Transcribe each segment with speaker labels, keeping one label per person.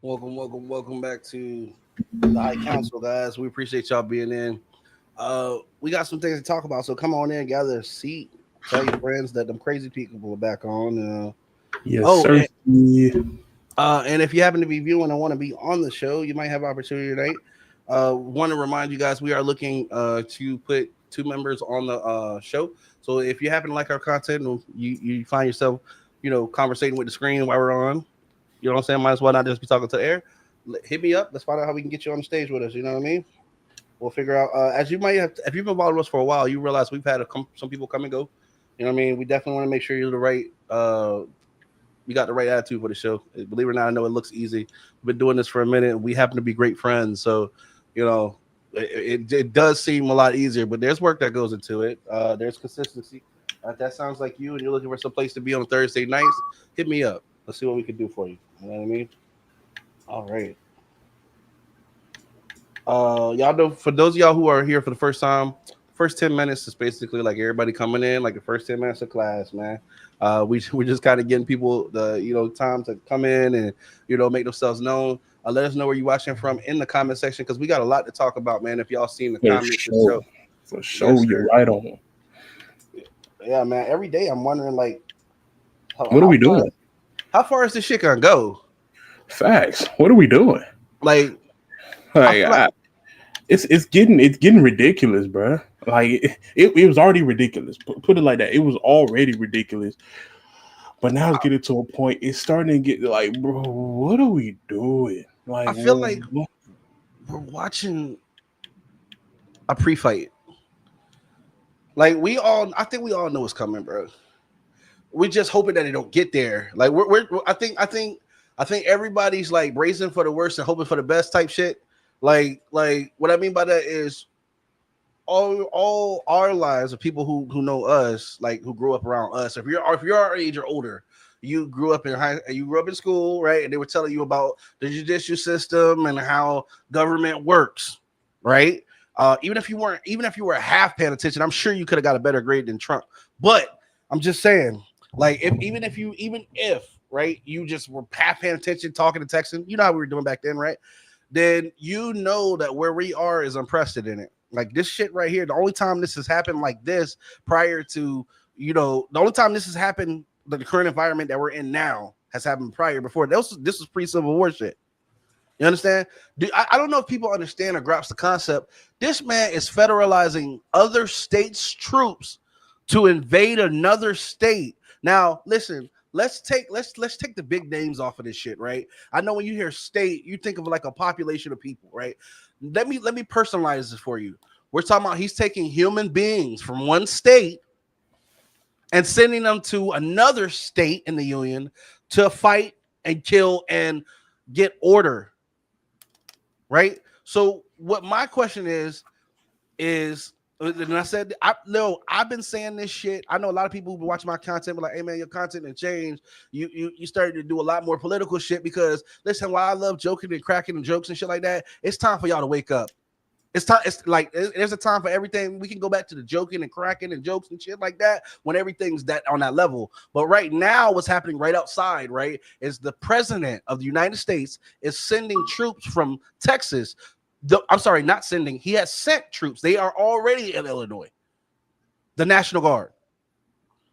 Speaker 1: Welcome back to the High Counsel, guys. We appreciate y'all being in. We got some things to talk about, so come on in, gather a seat, tell your friends that them crazy people are back on.
Speaker 2: Yes,
Speaker 1: Oh,
Speaker 2: sir.
Speaker 1: and, and if you happen to be viewing and want to be on the show, you might have opportunity tonight. Want to remind you guys we are looking to put two members on the show. So if you happen to like our content and you find yourself, conversating with the screen while we're on, you know what I'm saying? Might as well not just be talking to the air. Hit me up. Let's find out how we can get you on the stage with us. You know what I mean? We'll figure out. As you might have, if you've been following us for a while, you realize we've had some people come and go. You know what I mean? We definitely want to make sure you're the right. You got the right attitude for the show. Believe it or not, I know it looks easy. We've been doing this for a minute. We happen to be great friends, so you know, it does seem a lot easier. But there's work that goes into it. There's consistency. If that sounds like you, and you're looking for some place to be on Thursday nights, hit me up. Let's see what we can do for you. You know what I mean? All right. Y'all know, for those of y'all who are here for the first time, first 10 minutes is basically like everybody coming in, like the first 10 minutes of class, man. We're just kind of getting people the time to come in and make themselves known. Let us know where you're watching from in the comment section because we got a lot to talk about, man. If y'all seen the
Speaker 2: For
Speaker 1: comments and
Speaker 2: sure.
Speaker 1: show,
Speaker 2: For sure, you're right on.
Speaker 1: Yeah, man. Every day I'm wondering, like,
Speaker 2: What are we doing?
Speaker 1: How far is this shit gonna go?
Speaker 2: Facts. What are we doing?
Speaker 1: Like
Speaker 2: it's getting ridiculous, bro. Like it was already ridiculous. Put it like that. It was already ridiculous. But now it's getting to a point. It's starting to get like, bro, what are we doing? Like,
Speaker 1: I feel like we're watching a pre-fight. Like I think we all know what's coming, bro. We're just hoping that it don't get there. Like I think everybody's like bracing for the worst and hoping for the best type shit. Like what I mean by that is all our lives of people who know us, like who grew up around us. If you're our age or older, you grew up in school, right? And they were telling you about the judicial system and how government works, right? Even if you were half paying attention, I'm sure you could have got a better grade than Trump. But I'm just saying, like, if right, you just were half paying attention, talking to texting, you know how we were doing back then, right? Then you know that where we are is unprecedented. Like this shit right here, the only time this has happened like this prior to, the only time this has happened, the current environment that we're in now has happened prior before. This was pre-Civil War shit. You understand? I don't know if people understand or grasp the concept. This man is federalizing other states' troops to invade another state. Now, listen, let's take the big names off of this shit, right? I know when you hear state, you think of like a population of people, right? Let me personalize this for you. We're talking about he's taking human beings from one state and sending them to another state in the union to fight and kill and get order. Right? So what my question is, and I said, I've been saying this shit. I know a lot of people who've been watching my content, but like, hey man, your content has changed. You started to do a lot more political shit because listen, while I love joking and cracking and jokes and shit like that, it's time for y'all to wake up. It's time. It's like there's a time for everything. We can go back to the joking and cracking and jokes and shit like that when everything's that on that level. But right now, what's happening right outside, right, is the president of the United States is sending troops from Texas. I'm sorry, not sending. He has sent troops. They are already in Illinois. The National Guard,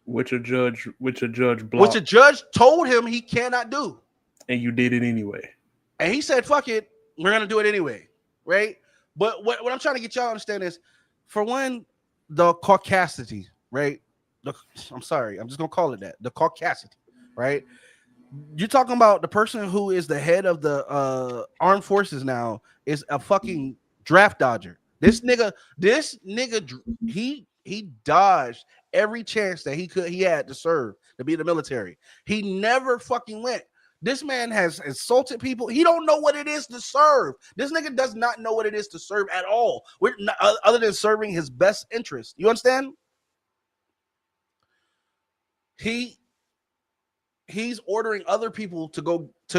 Speaker 2: which a judge blocked,
Speaker 1: which a judge told him he cannot do,
Speaker 2: and you did it anyway.
Speaker 1: And he said, "Fuck it, we're gonna do it anyway," right? But what I'm trying to get y'all to understand is, for one, the caucasity, right? I'm sorry, I'm just gonna call it that. The caucasity, right? You're talking about the person who is the head of the armed forces now is a fucking draft dodger. This nigga, he dodged every chance that he had to serve, to be in the military. He never fucking went. This man has insulted people. He don't know what it is to serve. This nigga does not know what it is to serve at all. Other than serving his best interest. You understand? He's ordering other people to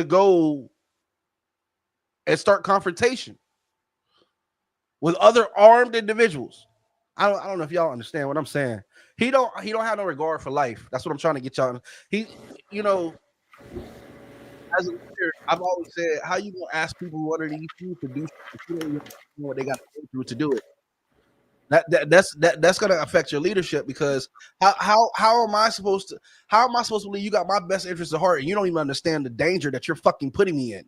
Speaker 1: go and start confrontation with other armed individuals. I don't know if y'all understand what I'm saying. He don't have no regard for life. That's what I'm trying to get y'all. He, as a leader, I've always said, how you gonna ask people who underneath you to do shit if you don't even know what they got to go through to do it? That's gonna affect your leadership because how am I supposed to believe you got my best interest at heart and you don't even understand the danger that you're fucking putting me in?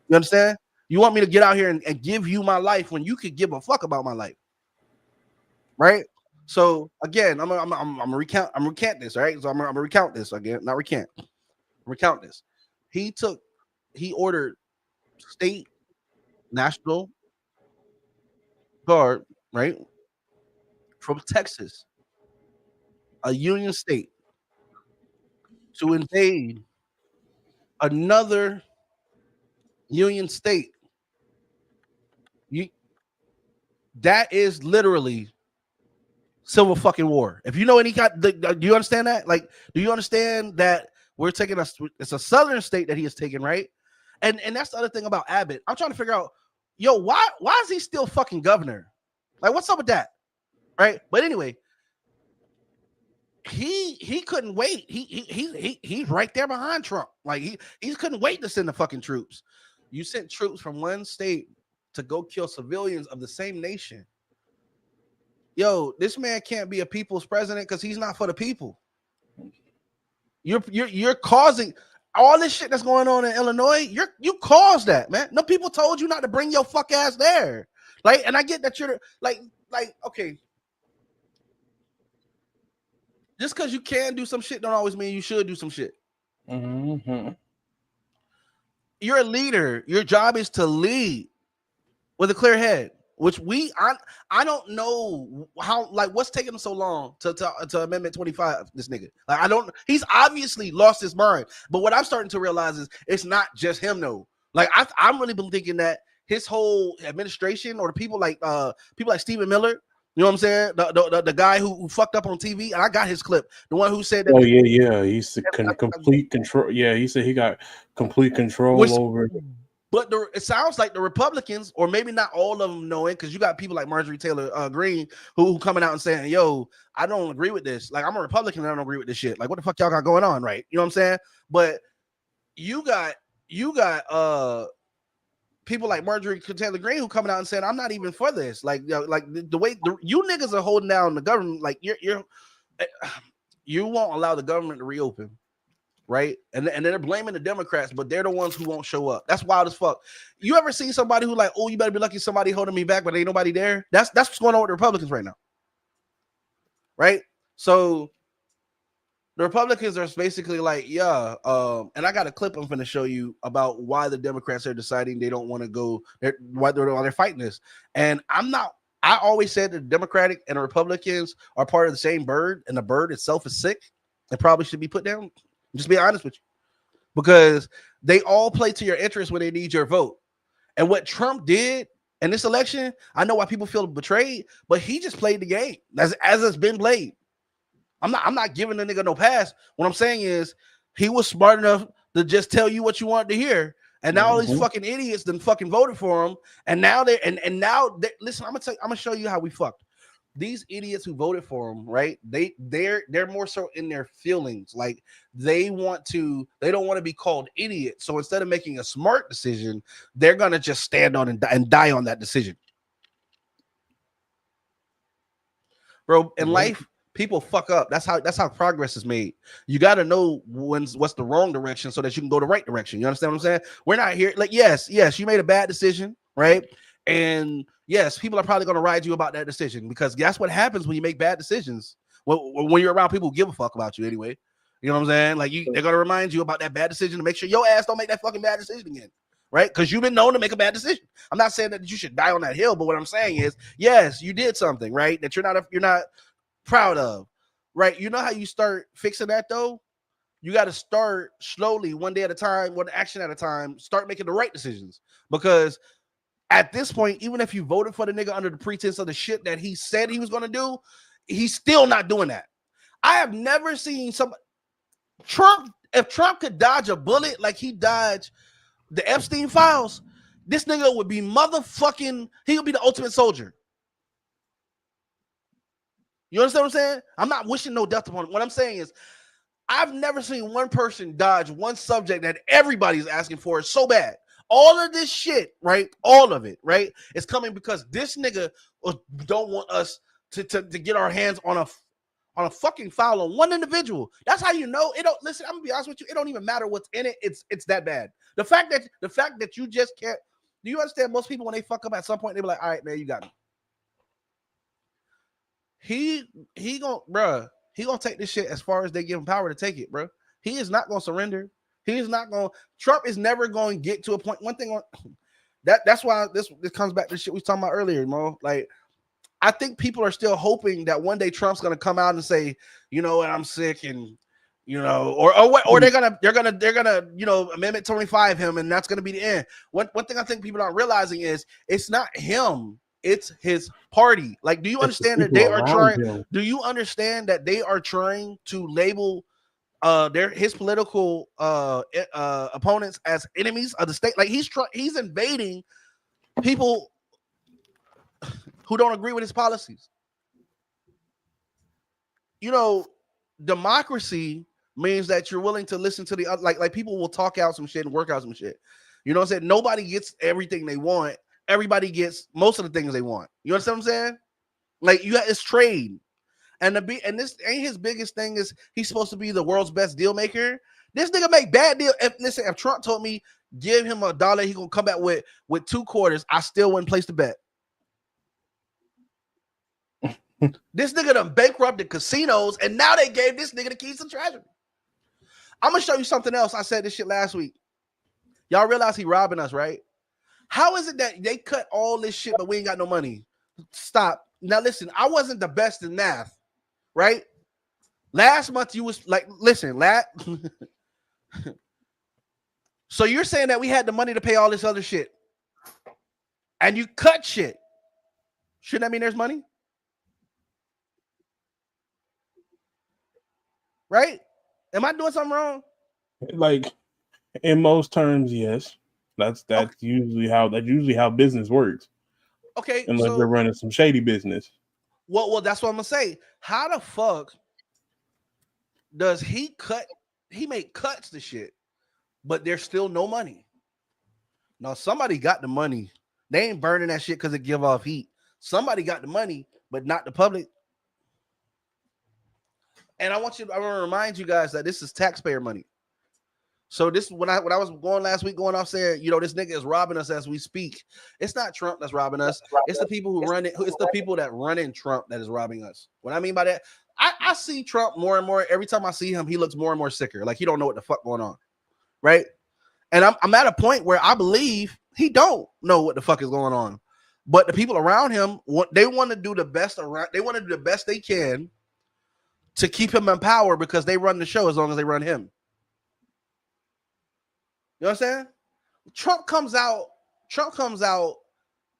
Speaker 1: You understand? You want me to get out here and give you my life when you could give a fuck about my life, right? So again, I'm recant this, right? So I'm gonna recount this again, not recant, recount this. He ordered state national guard, right, from Texas, a union state, to invade another union state. You that is literally civil fucking war. If you know any kind, do you understand that? Like, do you understand that we're taking it's a southern state that he is taking, right? And that's the other thing about Abbott. I'm trying to figure out, yo, why is he still fucking governor? Like, what's up with that? Right? But anyway, he couldn't wait. He's right there behind Trump. Like he couldn't wait to send the fucking troops. You sent troops from one state to go kill civilians of the same nation. Yo, this man can't be a people's president because he's not for the people. You're causing all this shit that's going on in Illinois. You caused that, man. No, people told you not to bring your fuck ass there. Like, and I get that you're like okay. Just because you can do some shit don't always mean you should do some shit.
Speaker 2: Mm-hmm.
Speaker 1: You're a leader. Your job is to lead with a clear head. Which I don't know how, like, what's taking him so long to Amendment 25. This nigga, like, I don't. He's obviously lost his mind. But what I'm starting to realize is it's not just him, though. Like, I'm really been thinking that his whole administration or the people like Stephen Miller. You know what I'm saying? The guy who fucked up on TV, and I got his clip. The one who said that.
Speaker 2: Oh yeah. He's complete control. Yeah, he said he got complete control over.
Speaker 1: But it sounds like the Republicans, or maybe not all of them, knowing, because you got people like Marjorie Taylor Greene who coming out and saying, "Yo, I don't agree with this. Like, I'm a Republican and I don't agree with this shit. Like, what the fuck y'all got going on, right?" You know what I'm saying? But you got people like Marjorie Taylor Greene who coming out and saying, "I'm not even for this." Like, you know, like the way you niggas are holding down the government, like you won't allow the government to reopen. Right, and then they're blaming the Democrats, but they're the ones who won't show up. That's wild as fuck. You ever seen somebody who like, oh, you better be lucky somebody holding me back, but ain't nobody there? That's what's going on with the Republicans right now, right? So the Republicans are basically like, yeah, and I got a clip I'm going to show you about why the Democrats are deciding they don't want to go. Why they're fighting this, and I always said the Democratic and the Republicans are part of the same bird, and the bird itself is sick. It probably should be put down. Just be honest with you, because they all play to your interest when they need your vote. And what Trump did in this election, I know why people feel betrayed, but he just played the game as it's been played. I'm not giving the nigga no pass. What I'm saying is he was smart enough to just tell you what you wanted to hear. And now all these fucking idiots then fucking voted for him. And now listen, I'm gonna show you how we fucked. These idiots who voted for him, right? They're more so in their feelings. Like they don't want to be called idiots. So instead of making a smart decision, they're gonna just stand on and die on that decision. Bro, in life, people fuck up. That's how progress is made. You got to know what's the wrong direction so that you can go the right direction. You understand what I'm saying? We're not here. Like, yes, you made a bad decision, right? And yes, people are probably going to ride you about that decision because that's what happens when you make bad decisions. When you're around people who give a fuck about you anyway. You know what I'm saying? Like they're going to remind you about that bad decision to make sure your ass don't make that fucking bad decision again. Right? Because you've been known to make a bad decision. I'm not saying that you should die on that hill, but what I'm saying is, yes, you did something, right? That you're not proud of, right? You know how you start fixing that though? You got to start slowly, one day at a time, one action at a time, start making the right decisions. Because at this point, even if you voted for the nigga under the pretense of the shit that he said he was going to do, he's still not doing that. I have never seen if Trump could dodge a bullet like he dodged the Epstein files, this nigga would be he would be the ultimate soldier. You understand what I'm saying? I'm not wishing no death upon him. What I'm saying is, I've never seen one person dodge one subject that everybody's asking for so bad. All of this shit, right? All of it, right? It's coming because this nigga don't want us to get our hands on a fucking file on one individual. That's how you know it don't. Listen, I'm gonna be honest with you. It don't even matter what's in it. It's that bad. The fact that you just can't. Do you understand? Most people when they fuck up at some point, they be like, "All right, man, you got me." He gonna take this shit as far as they give him power to take it, bro. He is not gonna surrender. He is not gonna. Trump is never going to get to a point. One thing on that's why this comes back to shit we was talking about earlier, Mo. Like, I think people are still hoping that one day Trump's gonna come out and say, you know what, I'm sick, and you know, or they're gonna Amendment 25 him, and that's gonna be the end. One thing I think people aren't realizing is it's not him. It's his party. Like, do you understand that they are trying? Do you understand that they are trying to label his political opponents as enemies of the state? Like, he's invading people who don't agree with his policies. You know, democracy means that you're willing to listen to the other. Like people will talk out some shit and work out some shit. You know what I'm saying? Nobody gets everything they want. Everybody gets most of the things they want. You understand what I'm saying? Like, it's trade. And this ain't his biggest thing is he's supposed to be the world's best deal maker. This nigga make bad deal. If Trump told me give him $1, he gonna come back with 2 quarters, I still wouldn't place the bet. This nigga done bankrupted casinos, and now they gave this nigga the keys to treasury. I'm gonna show you something else. I said this shit last week. Y'all realize he robbing us, right? How is it that they cut all this shit, but we ain't got no money? Stop. Now listen, I wasn't the best in math, right? Last month you was like, listen, so you're saying that we had the money to pay all this other shit, and you cut shit. Shouldn't that mean there's money? Right? Am I doing something wrong?
Speaker 2: Like, in most terms, yes. That's okay. usually how business works.
Speaker 1: Okay,
Speaker 2: unless they're running some shady business.
Speaker 1: Well, that's what I'm gonna say. How the fuck does he make cuts to shit, but there's still no money? Now somebody got the money. They ain't burning that shit because it give off heat. Somebody got the money, but not the public. And I want to remind you guys that this is taxpayer money. So this when I was going last week, going off saying, you know, this nigga is robbing us as we speak. It's not Trump that's robbing us. It's the people who run it. It's the people that run in Trump that is robbing us. What I mean by that, I see Trump more and more. Every time I see him, he looks more and more sicker. Like he don't know what the fuck going on, right? And I'm at a point where I believe he don't know what the fuck is going on. But the people around him, they want to do the best around. They want to do the best they can to keep him in power because they run the show as long as they run him. You know what I'm saying? Trump comes out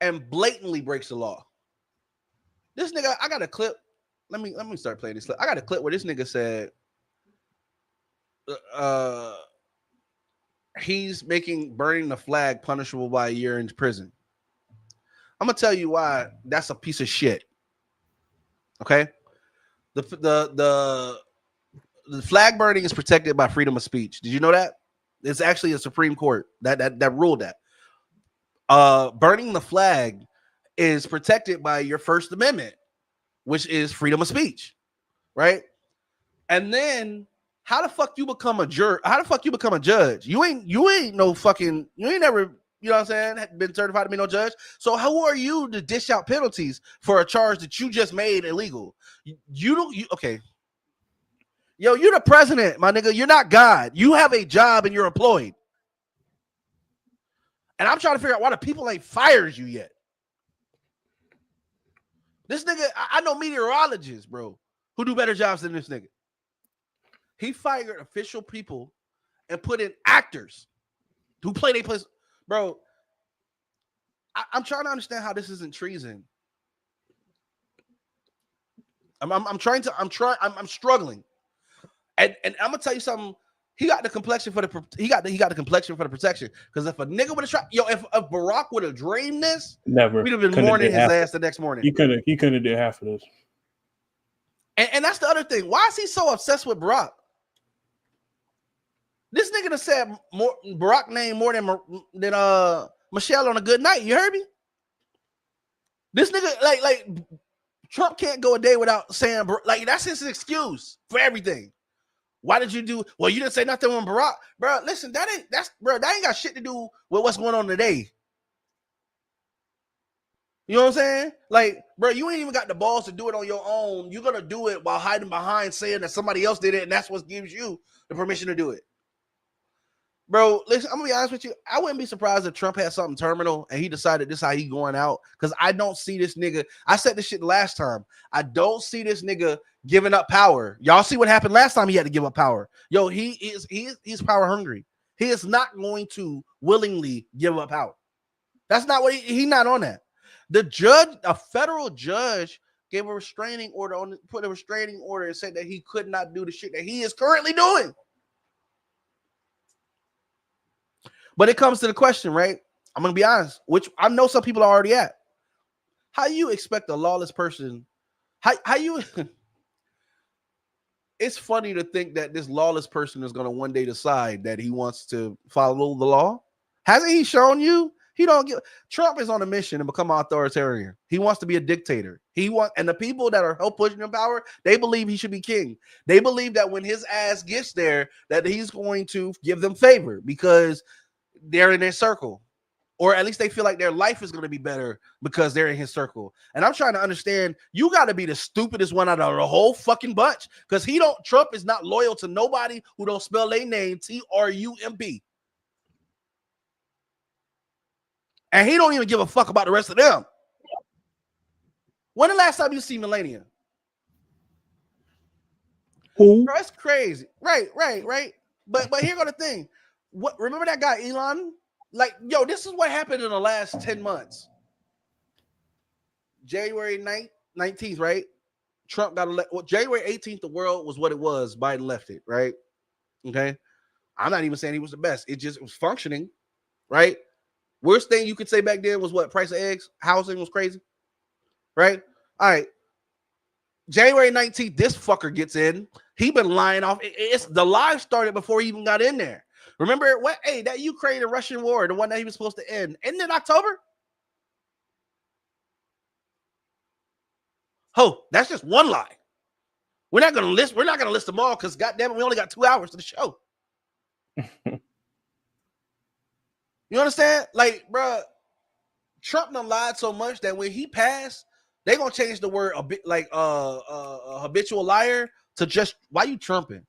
Speaker 1: and blatantly breaks the law. This nigga, I got a clip. Let me start playing this clip. I got a clip where this nigga said he's making burning the flag punishable by a year in prison. I'm gonna tell you why that's a piece of shit. Okay? The flag burning is protected by freedom of speech. Did you know that? It's actually a Supreme Court that ruled that. Burning the flag is protected by your First Amendment, which is freedom of speech, right? And then how the fuck you become a juror? How the fuck you become a judge? You ain't no fucking, you ain't never, you know what I'm saying, been certified to be no judge. So how are you to dish out penalties for a charge that you just made illegal? Okay. Yo, you're the president, my nigga. You're not God. You have a job and you're employed. And I'm trying to figure out why the people ain't fired you yet. This nigga, I know meteorologists, bro, who do better jobs than this nigga. He fired official people and put in actors who play their place. Bro, I'm trying to understand how this isn't treason. I'm struggling. And I'm gonna tell you something. He got the complexion for the complexion for the protection. Because if a nigga would have tried, if Barack would have dreamed this,
Speaker 2: never,
Speaker 1: we'd have been mourning his ass the next morning.
Speaker 2: He couldn't do half of this.
Speaker 1: And that's the other thing. Why is he so obsessed with Barack? This nigga done said more Barack name more than Michelle on a good night. You heard me? This nigga like Trump can't go a day without saying like that's his excuse for everything. Why did you do? Well, you didn't say nothing when Barack, bro. Listen, that ain't got shit to do with what's going on today. You know what I'm saying? Like, bro, you ain't even got the balls to do it on your own. You're gonna do it while hiding behind saying that somebody else did it, and that's what gives you the permission to do it. Bro, listen, I'm gonna be honest with you. I wouldn't be surprised if Trump had something terminal and he decided this is how he going out. Because I don't see this nigga. I said this shit last time. I don't see this nigga giving up power. Y'all see what happened last time he had to give up power. Yo, he's power hungry. He is not going to willingly give up power. That's not what he's not on that. The judge, a federal judge, gave a restraining order put a restraining order and said that he could not do the shit that he is currently doing. But it comes to the question, right? I'm going to be honest, which I know some people are already at. How you expect a lawless person, how you, it's funny to think that this lawless person is going to one day decide that he wants to follow the law. Hasn't he shown you? He don't give. Trump is on a mission to become authoritarian. He wants to be a dictator. And the people that are help pushing him power, they believe he should be king. They believe that when his ass gets there, that he's going to give them favor because they're in their circle, or at least they feel like their life is going to be better because they're in his circle. And I'm trying to understand, you got to be the stupidest one out of the whole fucking bunch, because Trump is not loyal to nobody who don't spell their name Trump, and he don't even give a fuck about the rest of them. When the last time you see Melania?
Speaker 2: Who?
Speaker 1: Bro, that's crazy. Right. But here go the thing. What? Remember that guy Elon? Like, yo, this is what happened in the last 10 months. January 19th, right? Trump got elected. Well, January 18th, the world was what it was. Biden left it, right? Okay. I'm not even saying he was the best. It was functioning, right? Worst thing you could say back then was what? Price of eggs, housing was crazy, right? All right. January 19th, this fucker gets in. He been lying off. It's the lie started before he even got in there. Remember what? Hey, that Ukraine and Russian war, the one that he was supposed to end, ended in October. Oh, that's just one lie. We're not gonna list them all because goddamn it, we only got 2 hours to the show. You understand? Like, bro, Trump done lied so much that when he passed, they gonna change the word a bit like a habitual liar to just why you trumping.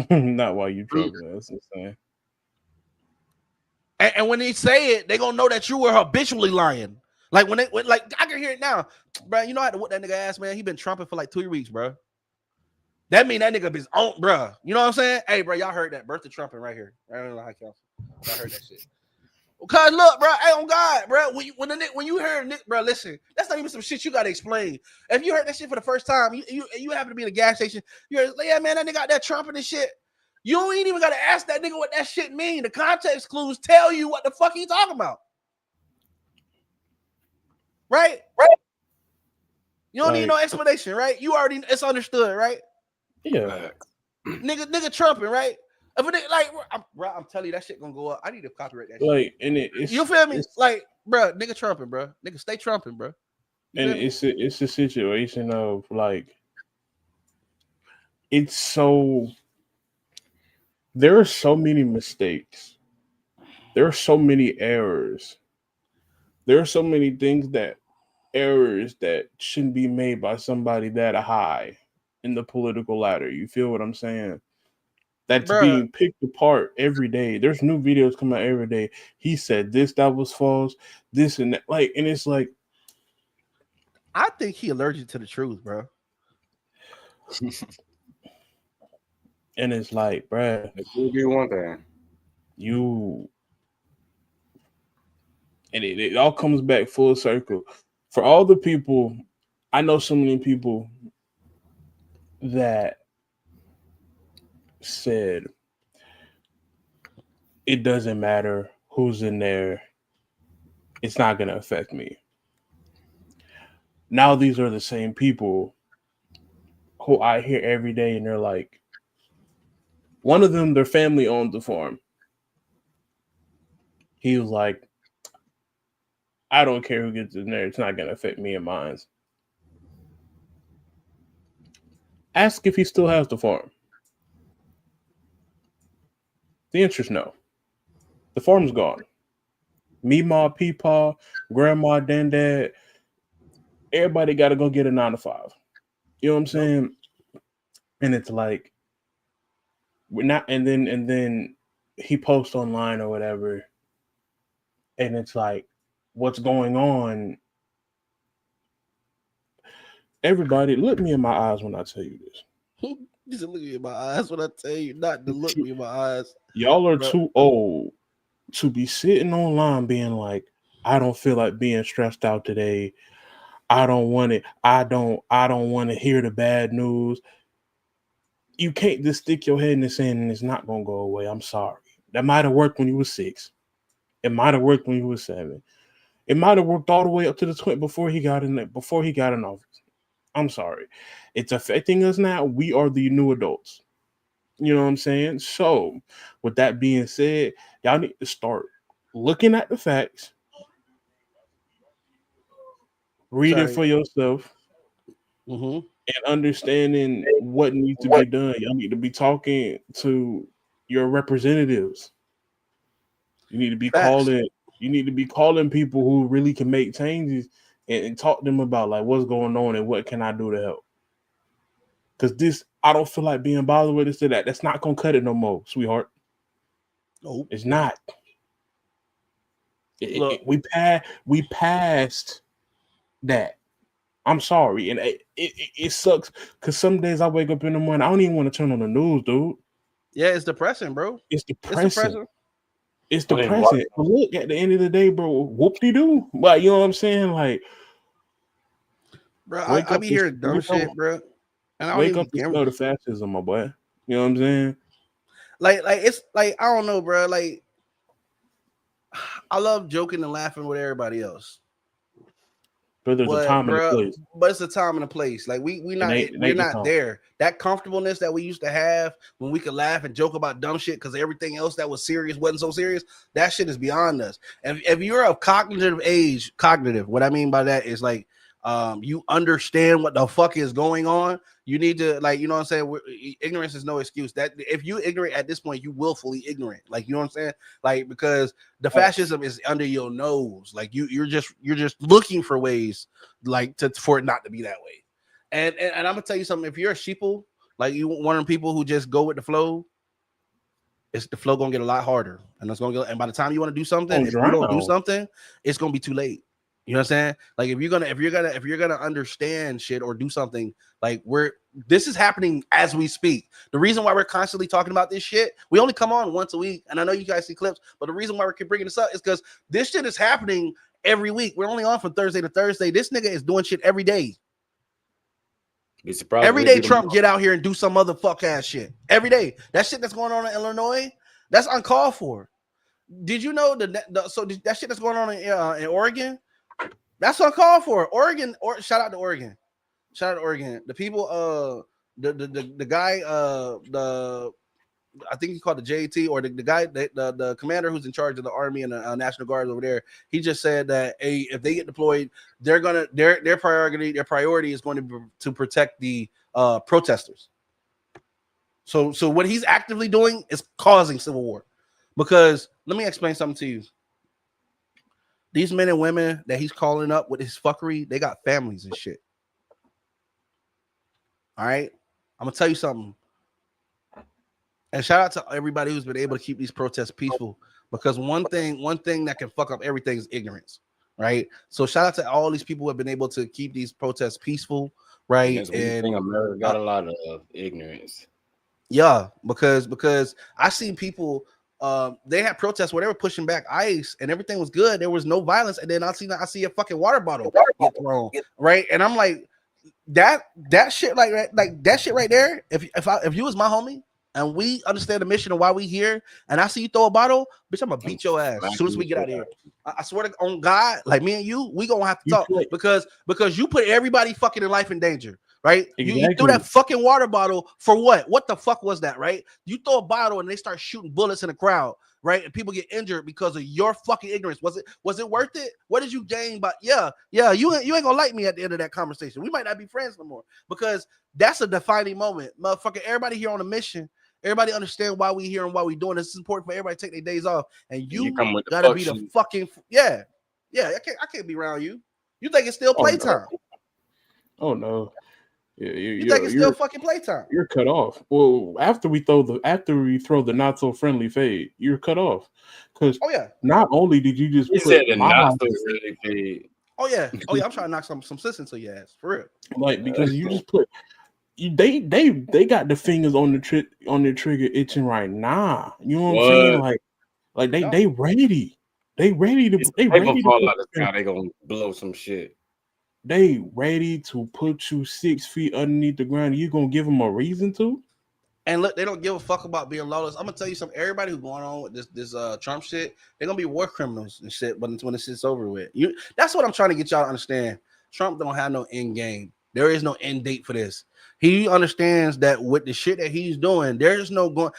Speaker 2: Not why you trumping. That's insane.
Speaker 1: And when they say it, they gonna know that you were habitually lying. Like when I can hear it now, bro. You know I had to whoop that nigga ass, man. He been trumping for like 2 weeks, bro. That mean that nigga be on, bro. You know what I'm saying? Hey, bro, y'all heard that birth of trumping right here, right on the High Counsel. I heard that shit. Cause look, bro, hey, on God, bro. When you heard Nick, bro, listen, that's not even some shit you gotta explain. If you heard that shit for the first time, you happen to be in a gas station, you're like, yeah, man, that nigga got that trumping and shit. You ain't even gotta ask that nigga what that shit mean. The context clues tell you what the fuck he talking about. Right? You don't need no explanation, right? You already, it's understood, right?
Speaker 2: Yeah.
Speaker 1: Nigga trumping, right? If a nigga, like, I'm telling you, that shit gonna go up. I need to copyright that shit.
Speaker 2: Like, and it's,
Speaker 1: you feel me? Like, bro, nigga trumping, bro. Nigga stay trumping, bro.
Speaker 2: And it's a situation of like, it's so, there are so many mistakes. There are so many errors. There are so many errors that shouldn't be made by somebody that high in the political ladder. You feel what I'm saying? That's being picked apart every day. There's new videos coming out every day. He said this, that was false, this and that. Like, and it's like,
Speaker 1: I think he allergic to the truth, bro.
Speaker 2: And it's like, bruh,
Speaker 3: it will be one thing.
Speaker 2: And it all comes back full circle. For all the people, I know so many people that said it doesn't matter who's in there. It's not going to affect me. Now these are the same people who I hear every day, and they're like, One of them, their family owned the farm. He was like, I don't care who gets in there. It's not going to affect me and mine. Ask if he still has the farm. The answer is no. The farm's gone. Meemaw, Peepaw, Grandma, Dad, everybody got to go get a 9 to 5. You know what I'm saying? And it's like, we're not. And then he posts online or whatever, and it's like, what's going on? Everybody, look me in my eyes when I tell you this.
Speaker 1: You should look me in my eyes when I tell you not to look me in my eyes.
Speaker 2: Y'all are too old to be sitting online being like, I don't feel like being stressed out today. I don't want it. I don't want to hear the bad news. You can't just stick your head in the sand and it's not gonna go away. I'm sorry. That might have worked when you were 6. It might have worked when you were 7. It might have worked all the way up to the 20 before he got in office. I'm sorry. It's affecting us now. We are the new adults. You know what I'm saying? So, with that being said, y'all need to start looking at the facts, reading for yourself, and understanding what needs to be done. Y'all need to be talking to your representatives. You need to be calling. You need to be calling people who really can make changes and talk to them about like what's going on and what can I do to help. Because this, I don't feel like being bothered with this or that. That's not gonna cut it no more, sweetheart.
Speaker 1: Nope.
Speaker 2: It's not. We passed that. I'm sorry, and it sucks because some days I wake up in the morning, I don't even want to turn on the news, dude.
Speaker 1: Yeah, it's depressing, bro.
Speaker 2: It's depressing. It's depressing. But look, at the end of the day, bro, whoop-de-doo. Like, you know what I'm saying? Like,
Speaker 1: bro, I be hearing dumb shit, bro.
Speaker 2: And I wake up and smell the fascism, my boy. You know what I'm saying?
Speaker 1: Like it's like, I don't know, bro. Like, I love joking and laughing with everybody else.
Speaker 2: But there's a time and a place.
Speaker 1: But it's a time and a place. Like we're not there. That comfortableness that we used to have when we could laugh and joke about dumb shit because everything else that was serious wasn't so serious. That shit is beyond us. And if you're of cognitive age, what I mean by that is like, you understand what the fuck is going on. You need to, like, you know what I'm saying? Ignorance is no excuse. That if you ignorant at this point, you willfully ignorant. Like, you know what I'm saying? Like, because the fascism is under your nose. Like, you're just looking for ways like for it not to be that way. And I'm gonna tell you something. If you're a sheeple, like you one of them people who just go with the flow, it's the flow gonna get a lot harder. And it's gonna and by the time you want to do something, if you don't do something, it's gonna be too late. You know what I'm saying? Like if you're gonna understand shit or do something, like this is happening as we speak. The reason why we're constantly talking about this shit, we only come on once a week, and I know you guys see clips, but the reason why we're bringing this up is because this shit is happening every week. We're only on from Thursday to Thursday. This nigga is doing shit every day. Every day Trump get out here and do some other fuck ass shit. Every day. That shit that's going on in Illinois, that's uncalled for. Did you know that shit that's going on in Oregon? That's uncalled for. Oregon, shout out to Oregon. Shout out to Oregon. The people, the guy, I think he's called the JT, or the guy, the commander who's in charge of the Army and the National Guard over there. He just said that if they get deployed, they're gonna their priority is going to be to protect the protesters. So what he's actively doing is causing civil war. Because let me explain something to you. These men and women that he's calling up with his fuckery, they got families and shit. All right? I'm going to tell you something. And shout out to everybody who's been able to keep these protests peaceful. Because one thing that can fuck up everything is ignorance. Right? So shout out to all these people who have been able to keep these protests peaceful. Right?
Speaker 3: Yes, and America got a lot of ignorance.
Speaker 1: Yeah, because I seen people... they had protests where they were pushing back ICE and everything was good. There was no violence, and then I see a fucking water bottle get thrown, right? And I'm like, that shit like that shit right there. If you was my homie and we understand the mission of why we here, and I see you throw a bottle, bitch, I'm gonna beat your ass as soon as we get out of here. I swear to on God, like me and you, we gonna have to talk because you put everybody fucking in life in danger. right?
Speaker 2: Exactly.
Speaker 1: You threw that fucking water bottle for what? What the fuck was that, right? You throw a bottle and they start shooting bullets in the crowd, right? And people get injured because of your fucking ignorance. Was it worth it? What did you gain? But yeah, you ain't gonna like me at the end of that conversation. We might not be friends no more because that's a defining moment, motherfucker. Everybody here on a mission. Everybody understand why we here and why we doing this. It's important for everybody to take their days off, and you
Speaker 3: come with the
Speaker 1: gotta be the fucking yeah. I can't be around you. You think it's still playtime?
Speaker 2: Oh no.
Speaker 1: You think it's still fucking playtime?
Speaker 2: You're cut off. Well, after we throw the not so friendly fade, you're cut off. Because not only did you just
Speaker 3: said the not so friendly fade.
Speaker 1: Oh yeah, I'm trying to knock some sense into your ass for real.
Speaker 2: Like because you just put they got the fingers on the trigger itching right now. You know what I'm saying? Like they ready. They ready to
Speaker 3: fall out of the sky. They gonna blow some shit.
Speaker 2: They ready to put you 6 feet underneath the ground. You gonna give them a reason to?
Speaker 1: And look, they don't give a fuck about being lawless. I'm gonna tell you something. Everybody who's going on with this Trump shit, they're gonna be war criminals and shit. But when this shit's over with, that's what I'm trying to get y'all to understand. Trump don't have no end game. There is no end date for this. He understands that with the shit that he's doing, there's no going.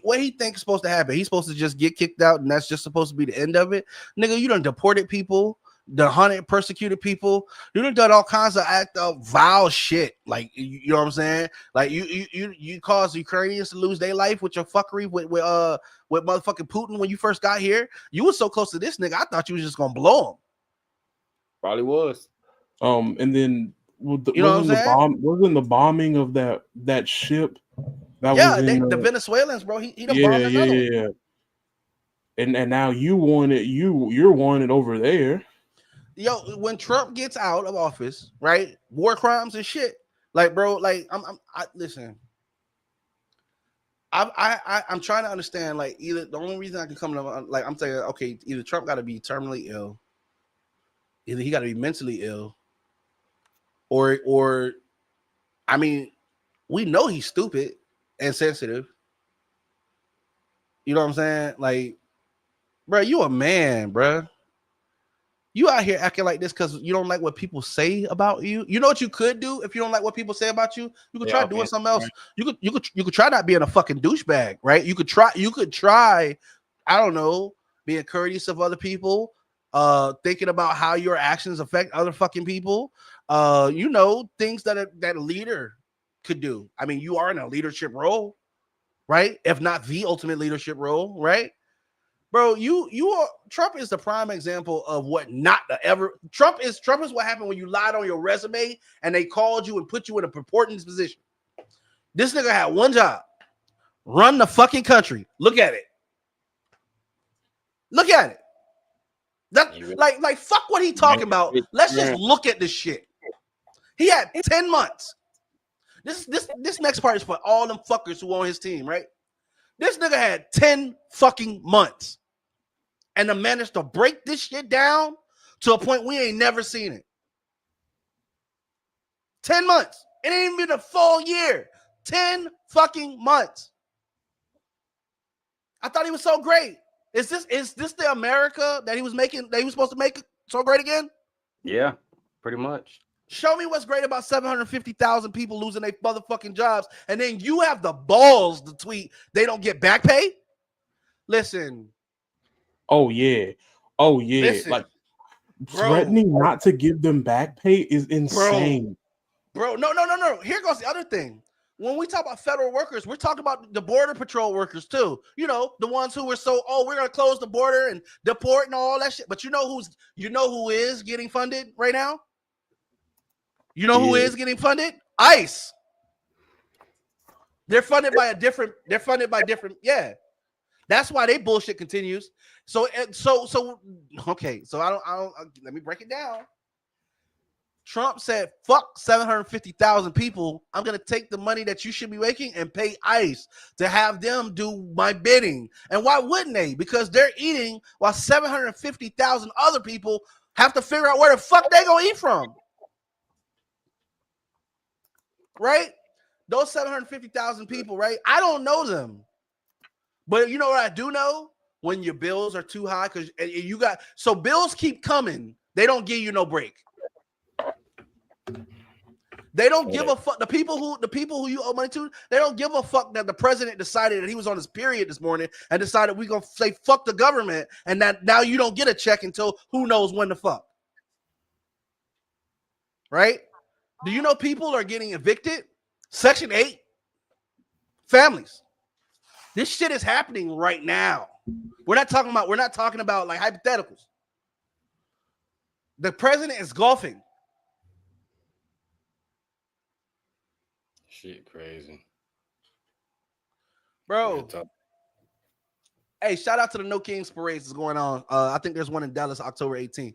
Speaker 1: What he thinks is supposed to happen. He's supposed to just get kicked out, and that's just supposed to be the end of it. Nigga, you done deported people. The hunted, persecuted people. You done all kinds of vile shit. Like you know what I'm saying? Like you caused Ukrainians to lose their life with your fuckery with motherfucking Putin when you first got here. You was so close to this nigga. I thought you was just gonna blow him.
Speaker 3: Probably was.
Speaker 2: And then
Speaker 1: you know what I'm saying?
Speaker 2: Wasn't the bombing of that ship?
Speaker 1: The Venezuelans, bro. He done bombed another one.
Speaker 2: Yeah. And now you're wanted over there.
Speaker 1: Yo, when Trump gets out of office, right? War crimes and shit. Like, bro, like listen. I'm trying to understand. Like, either the only reason I can come to like I'm saying, okay, either Trump got to be terminally ill, either he got to be mentally ill, or I mean, we know he's stupid and sensitive. You know what I'm saying? Like, bro, you a man, bro. You out here acting like this because you don't like what people say about you. You know what you could do if you don't like what people say about you? You could try doing something else. Right. You could try not being a fucking douchebag, right? You could try, I don't know, being courteous of other people, thinking about how your actions affect other fucking people. You know, things that a leader could do. I mean, you are in a leadership role, right? If not the ultimate leadership role, right? Bro, you are Trump is the prime example of what not to ever. Trump is what happened when you lied on your resume and they called you and put you in a important position. This nigga had one job: run the fucking country. Look at it. Look at it. That like fuck what he talking about. Let's just look at this shit. He had 10 months. This next part is for all them fuckers who on his team, right? This nigga had 10 fucking months and managed to break this shit down to a point we ain't never seen it. 10 months. It ain't even been a full year. 10 fucking months. I thought he was so great. Is this the America that he was supposed to make so great again?
Speaker 3: Yeah, pretty much.
Speaker 1: Show me what's great about 750,000 people losing their motherfucking jobs, and then you have the balls to tweet they don't get back pay? Listen.
Speaker 2: Oh yeah.
Speaker 1: Listen,
Speaker 2: like threatening not to give them back pay is insane.
Speaker 1: Bro, no. Here goes the other thing. When we talk about federal workers, we're talking about the border patrol workers too. You know, the ones who were we're gonna close the border and deport and all that shit. But you know who is getting funded right now? You know who is getting funded? ICE. They're funded by different. Yeah. That's why they bullshit continues. So okay. So I don't. Let me break it down. Trump said, "Fuck 750,000 people. I'm gonna take the money that you should be making and pay ICE to have them do my bidding." And why wouldn't they? Because they're eating while 750,000 other people have to figure out where the fuck they gonna eat from. Right? Those 750,000 people, right? I don't know them. But you know what I do know? When your bills are too high, because bills keep coming. They don't give you no break. They don't give a fuck. The people who you owe money to, they don't give a fuck that the president decided that he was on his period this morning and decided we're gonna say fuck the government and that now you don't get a check until who knows when the fuck. Right? Do you know people are getting evicted? Section 8 families. This shit is happening right now. We're not talking about like hypotheticals. The president is golfing.
Speaker 3: Shit crazy.
Speaker 1: Bro. Hey, shout out to the No Kings parades that's going on. I think there's one in Dallas October 18th.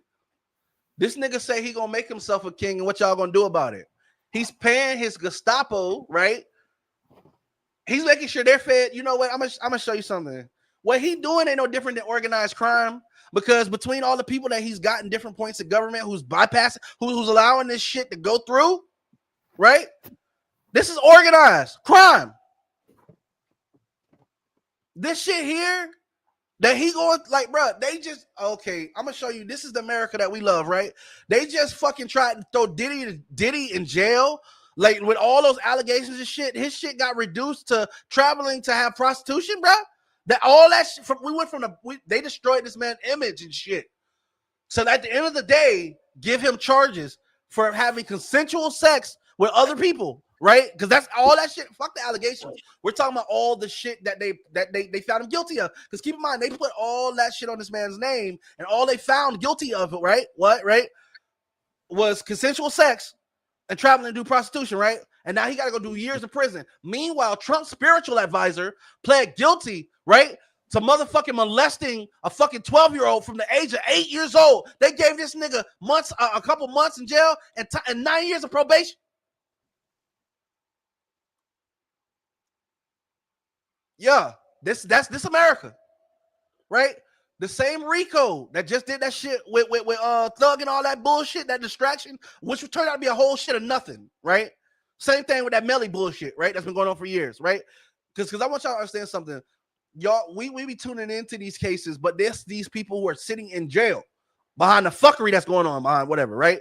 Speaker 1: This nigga say he gonna make himself a king, and what y'all gonna do about it? He's paying his Gestapo, right? He's making sure they're fed. You know what? I'm gonna show you something. What he doing ain't no different than organized crime, because between all the people that he's got in different points of government who's bypassing, who's allowing this shit to go through, right? This is organized crime. This shit here that he going like, bro, they just, okay, I'm gonna show you. This is the America that we love, right? They just fucking tried to throw Diddy in jail, like with all those allegations and shit. His shit got reduced to traveling to have prostitution, bro. That all that shit they destroyed this man's image and shit. So at the end of the day, give him charges for having consensual sex with other people. Right? Because that's all that shit. Fuck the allegations. We're talking about all the shit that they found him guilty of. Because keep in mind, they put all that shit on this man's name, and all they found guilty of it, right? What, right? Was consensual sex and traveling to do prostitution, right? And now he got to go do years in prison. Meanwhile, Trump's spiritual advisor pled guilty, right, to motherfucking molesting a fucking 12-year-old from the age of 8 years old. They gave this nigga a couple months in jail and 9 years of probation. Yeah, this America, right? The same Rico that just did that shit with Thug and all that bullshit, that distraction, which turned out to be a whole shit of nothing, right? Same thing with that Melly bullshit, right? That's been going on for years, right? Because I want y'all to understand something. Y'all, we be tuning into these cases, but these people who are sitting in jail behind the fuckery that's going on, behind whatever, right?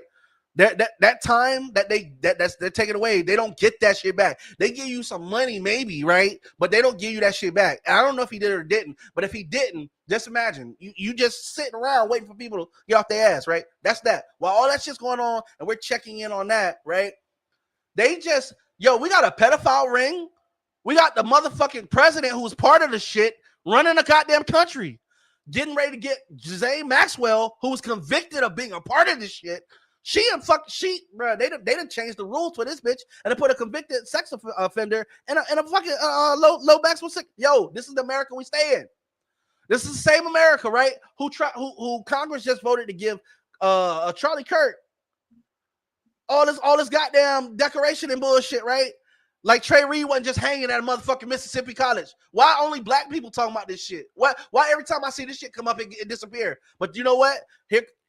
Speaker 1: That time that they're taking away, they don't get that shit back. They give you some money, maybe, right? But they don't give you that shit back. And I don't know if he did or didn't, but if he didn't, just imagine you just sitting around waiting for people to get off their ass, right? That's that. While all that shit's going on and we're checking in on that, right? They just, we got a pedophile ring. We got the motherfucking president who's part of the shit running the goddamn country, getting ready to get Ghislaine Maxwell, who was convicted of being a part of this shit. Bro, they done changed the rules for this bitch and they put a convicted sex offender in a fucking low maximum sick. Yo, this is the America we stay in. This is the same America, right? Who Congress just voted to give Charlie Kirk all this goddamn decoration and bullshit, right? Like Trey Reed wasn't just hanging at a motherfucking Mississippi college. Why only black people talking about this shit? Why every time I see this shit come up it disappear? But you know what?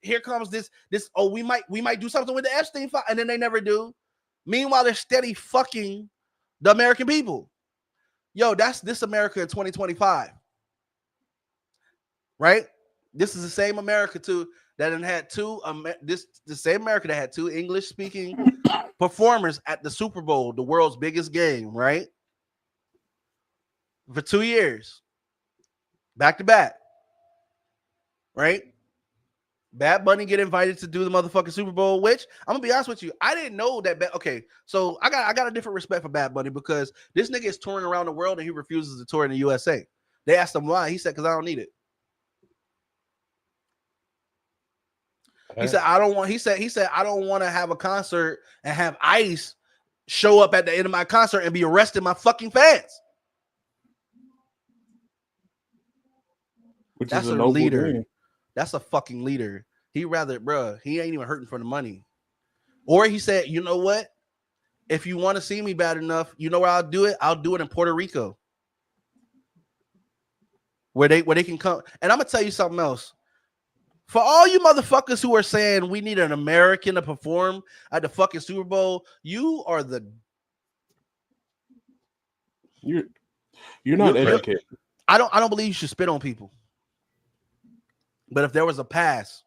Speaker 1: Here comes this. Oh, we might do something with the Epstein file, and then they never do. Meanwhile, they're steady fucking the American people. Yo, that's this America in 2025, right? This is the same America that had the same America that had two English speaking performers at the Super Bowl, the world's biggest game, right? For 2 years, back to back, right? Bad Bunny get invited to do the motherfucking Super Bowl, which I'm gonna be honest with you, I didn't know that. Okay, so I got a different respect for Bad Bunny because this nigga is touring around the world and he refuses to tour in the USA. They asked him why. He said, "Because I don't need it." He said, "I don't want." He said, "I don't want to have a concert and have ICE show up at the end of my concert and be arresting my fucking fans."
Speaker 2: Which
Speaker 1: That's
Speaker 2: is
Speaker 1: a
Speaker 2: noble
Speaker 1: leader.
Speaker 2: thing.
Speaker 1: That's a fucking leader. He ain't even hurting for the money. Or he said, "You know what? If you want to see me bad enough, you know where I'll do it? I'll do it in Puerto Rico, where they can come." And I'm gonna tell you something else. For all you motherfuckers who are saying we need an American to perform at the fucking Super Bowl, you're
Speaker 2: not educated.
Speaker 1: I don't believe you should spit on people. But if there was a pass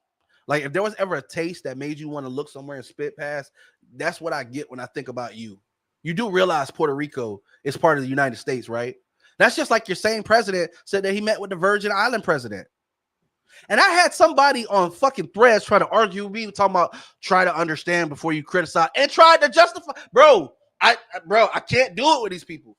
Speaker 1: Like if there was ever a taste that made you want to look somewhere and spit past, that's what I get when I think about you. You do realize Puerto Rico is part of the United States, right? That's just like your same president said that he met with the Virgin Island president. And I had somebody on fucking Threads trying to argue with me, talking about try to understand before you criticize, and tried to justify. Bro, I can't do it with these people.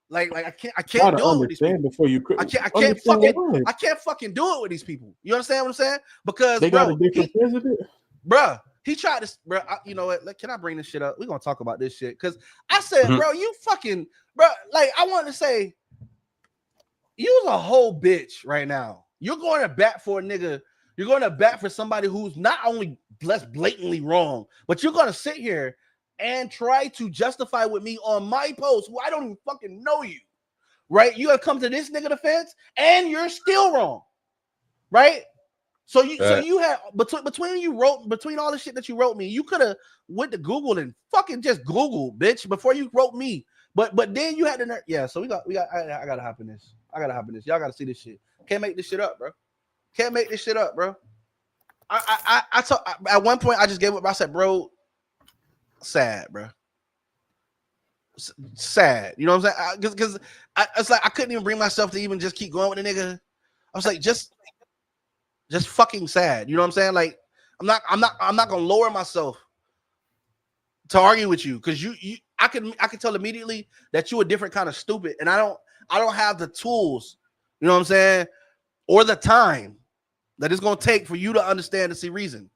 Speaker 1: Like I
Speaker 2: Try
Speaker 1: can't
Speaker 2: to
Speaker 1: do it with these people.
Speaker 2: understand before you
Speaker 1: I
Speaker 2: what?
Speaker 1: can't fucking do it with these people. You understand what I'm saying? Because
Speaker 2: They got a different president.
Speaker 1: Bro, he tried to, bro. You know what? Like, can I bring this shit up? We're gonna talk about this shit because I said, bro, you fucking, bro. Like, I want to say, you's a whole bitch right now. You're going to bat for a nigga. You're going to bat for somebody who's not only less blatantly wrong, but you're going to sit here and try to justify with me on my post who I don't even fucking know you, right? You have come to this nigga defense and you're still wrong, right? So you had between all the shit that you wrote me, you could have went to Google and fucking just Google, bitch, before you wrote me. But then you had to, yeah. So I gotta hop in this. Y'all gotta see this shit. Can't make this shit up, bro. At one point I just gave up. I said, bro, sad, bro. Sad. You know what I'm saying? Because it's like I couldn't even bring myself to even just keep going with the nigga. I was like, just fucking sad. You know what I'm saying? Like, I'm not gonna lower myself to argue with you because I can tell immediately that you a different kind of stupid, and I don't have the tools, you know what I'm saying, or the time that it's gonna take for you to understand and see reason.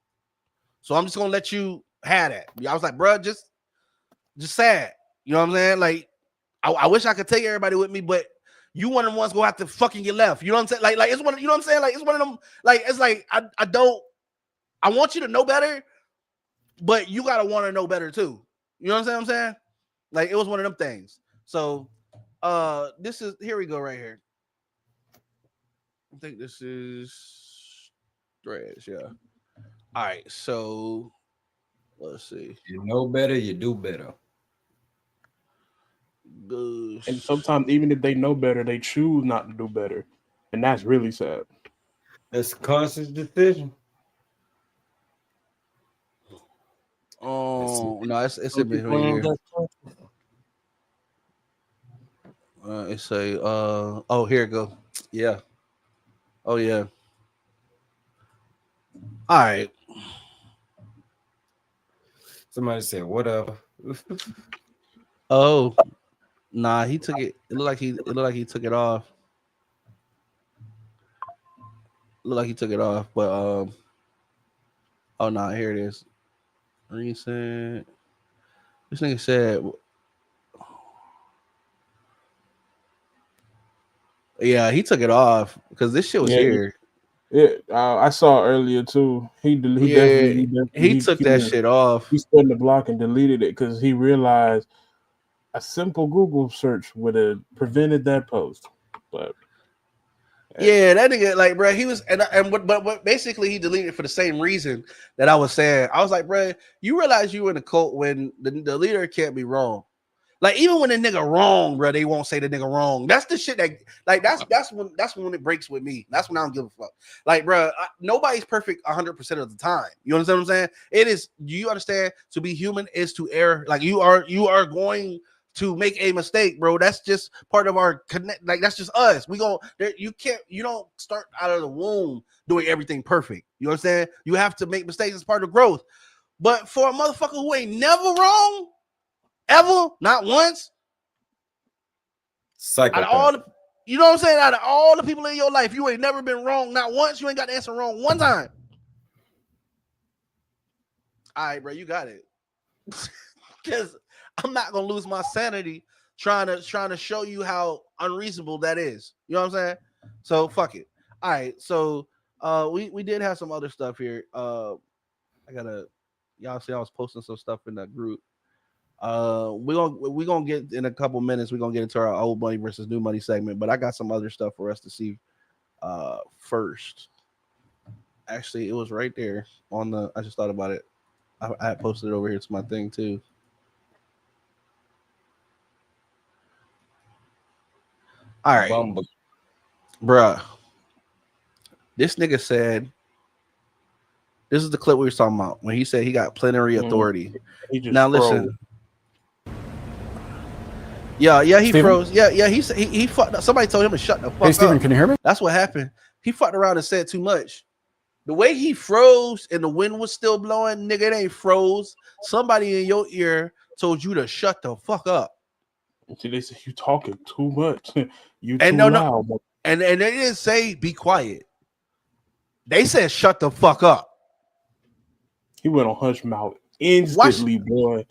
Speaker 1: So I'm just gonna let you have that. I was like, bro, just sad. You know what I'm saying? Like, I wish I could take everybody with me, but you one of the ones gonna have to fucking get left. You know what I'm saying? Like it's one. You know what I'm saying? Like it's one of them. Like it's like I want you to know better, but you gotta want to know better too. You know what I'm saying? Like it was one of them things. So this is here we go right here. I think this is Threads, yeah. All right, so let's see.
Speaker 4: You know better, you do better.
Speaker 2: And sometimes even if they know better, they choose not to do better. And that's really sad.
Speaker 4: It's a conscious decision.
Speaker 1: Oh no, it's a bit right here. It's a oh, here it go. Yeah. Oh yeah. All right.
Speaker 4: Somebody said, whatever.
Speaker 1: Oh, nah, he took it. It looked like he took it off. Looked like he took it off, but oh no, here it is. Recent. This nigga said, yeah, he took it off because this shit was here.
Speaker 2: Yeah, I saw earlier too. He definitely
Speaker 1: took that shit off.
Speaker 2: He spun the block and deleted it because he realized a simple Google search would have prevented that post. But
Speaker 1: yeah, that nigga, like, bro, he was, but basically he deleted it for the same reason that I was saying. I was like, bro, you realize you in a cult when the leader can't be wrong. Like, even when the nigga wrong, bro, they won't say the nigga wrong. That's the shit that, like, that's when it breaks with me. That's when I don't give a fuck. Like, bro, nobody's perfect 100% of the time. You understand what I'm saying? It is. Do you understand? To be human is to err. Like, you are going to make a mistake, bro. That's just part of our connect. Like, that's just us. You don't start out of the womb doing everything perfect. You understand? You have to make mistakes as part of growth. But for a motherfucker who ain't never wrong, ever, not once.
Speaker 4: Psychopath.
Speaker 1: You know what I'm saying? Out of all the people in your life, you ain't never been wrong, not once. You ain't got the answer wrong one time. All right, bro, you got it. Because I'm not gonna lose my sanity trying to show you how unreasonable that is. You know what I'm saying? So fuck it. All right, so we did have some other stuff here. Y'all see I was posting some stuff in that group. We're gonna get in a couple minutes. We're gonna get into our old money versus new money segment, but I got some other stuff for us to see first. Actually, it was right there on the. I just thought about it. I had posted it over here to my thing too. All right, bruh. This nigga said This is the clip we were talking about when he said he got plenary authority.
Speaker 2: He just
Speaker 1: Now
Speaker 2: froze.
Speaker 1: listen. Yeah, he
Speaker 5: Steven?
Speaker 1: froze. Yeah, he fucked up. Somebody told him to shut the fuck up.
Speaker 5: Hey, Steven, can you hear me?
Speaker 1: That's what happened. He fucked around and said too much. The way he froze and the wind was still blowing, nigga, it ain't froze. Somebody in your ear told you to shut the fuck up.
Speaker 2: See, they say you talking too much. You
Speaker 1: And
Speaker 2: too
Speaker 1: no,
Speaker 2: loud.
Speaker 1: and they didn't say be quiet. They said shut the fuck up.
Speaker 2: He went on hush mouth instantly, boy.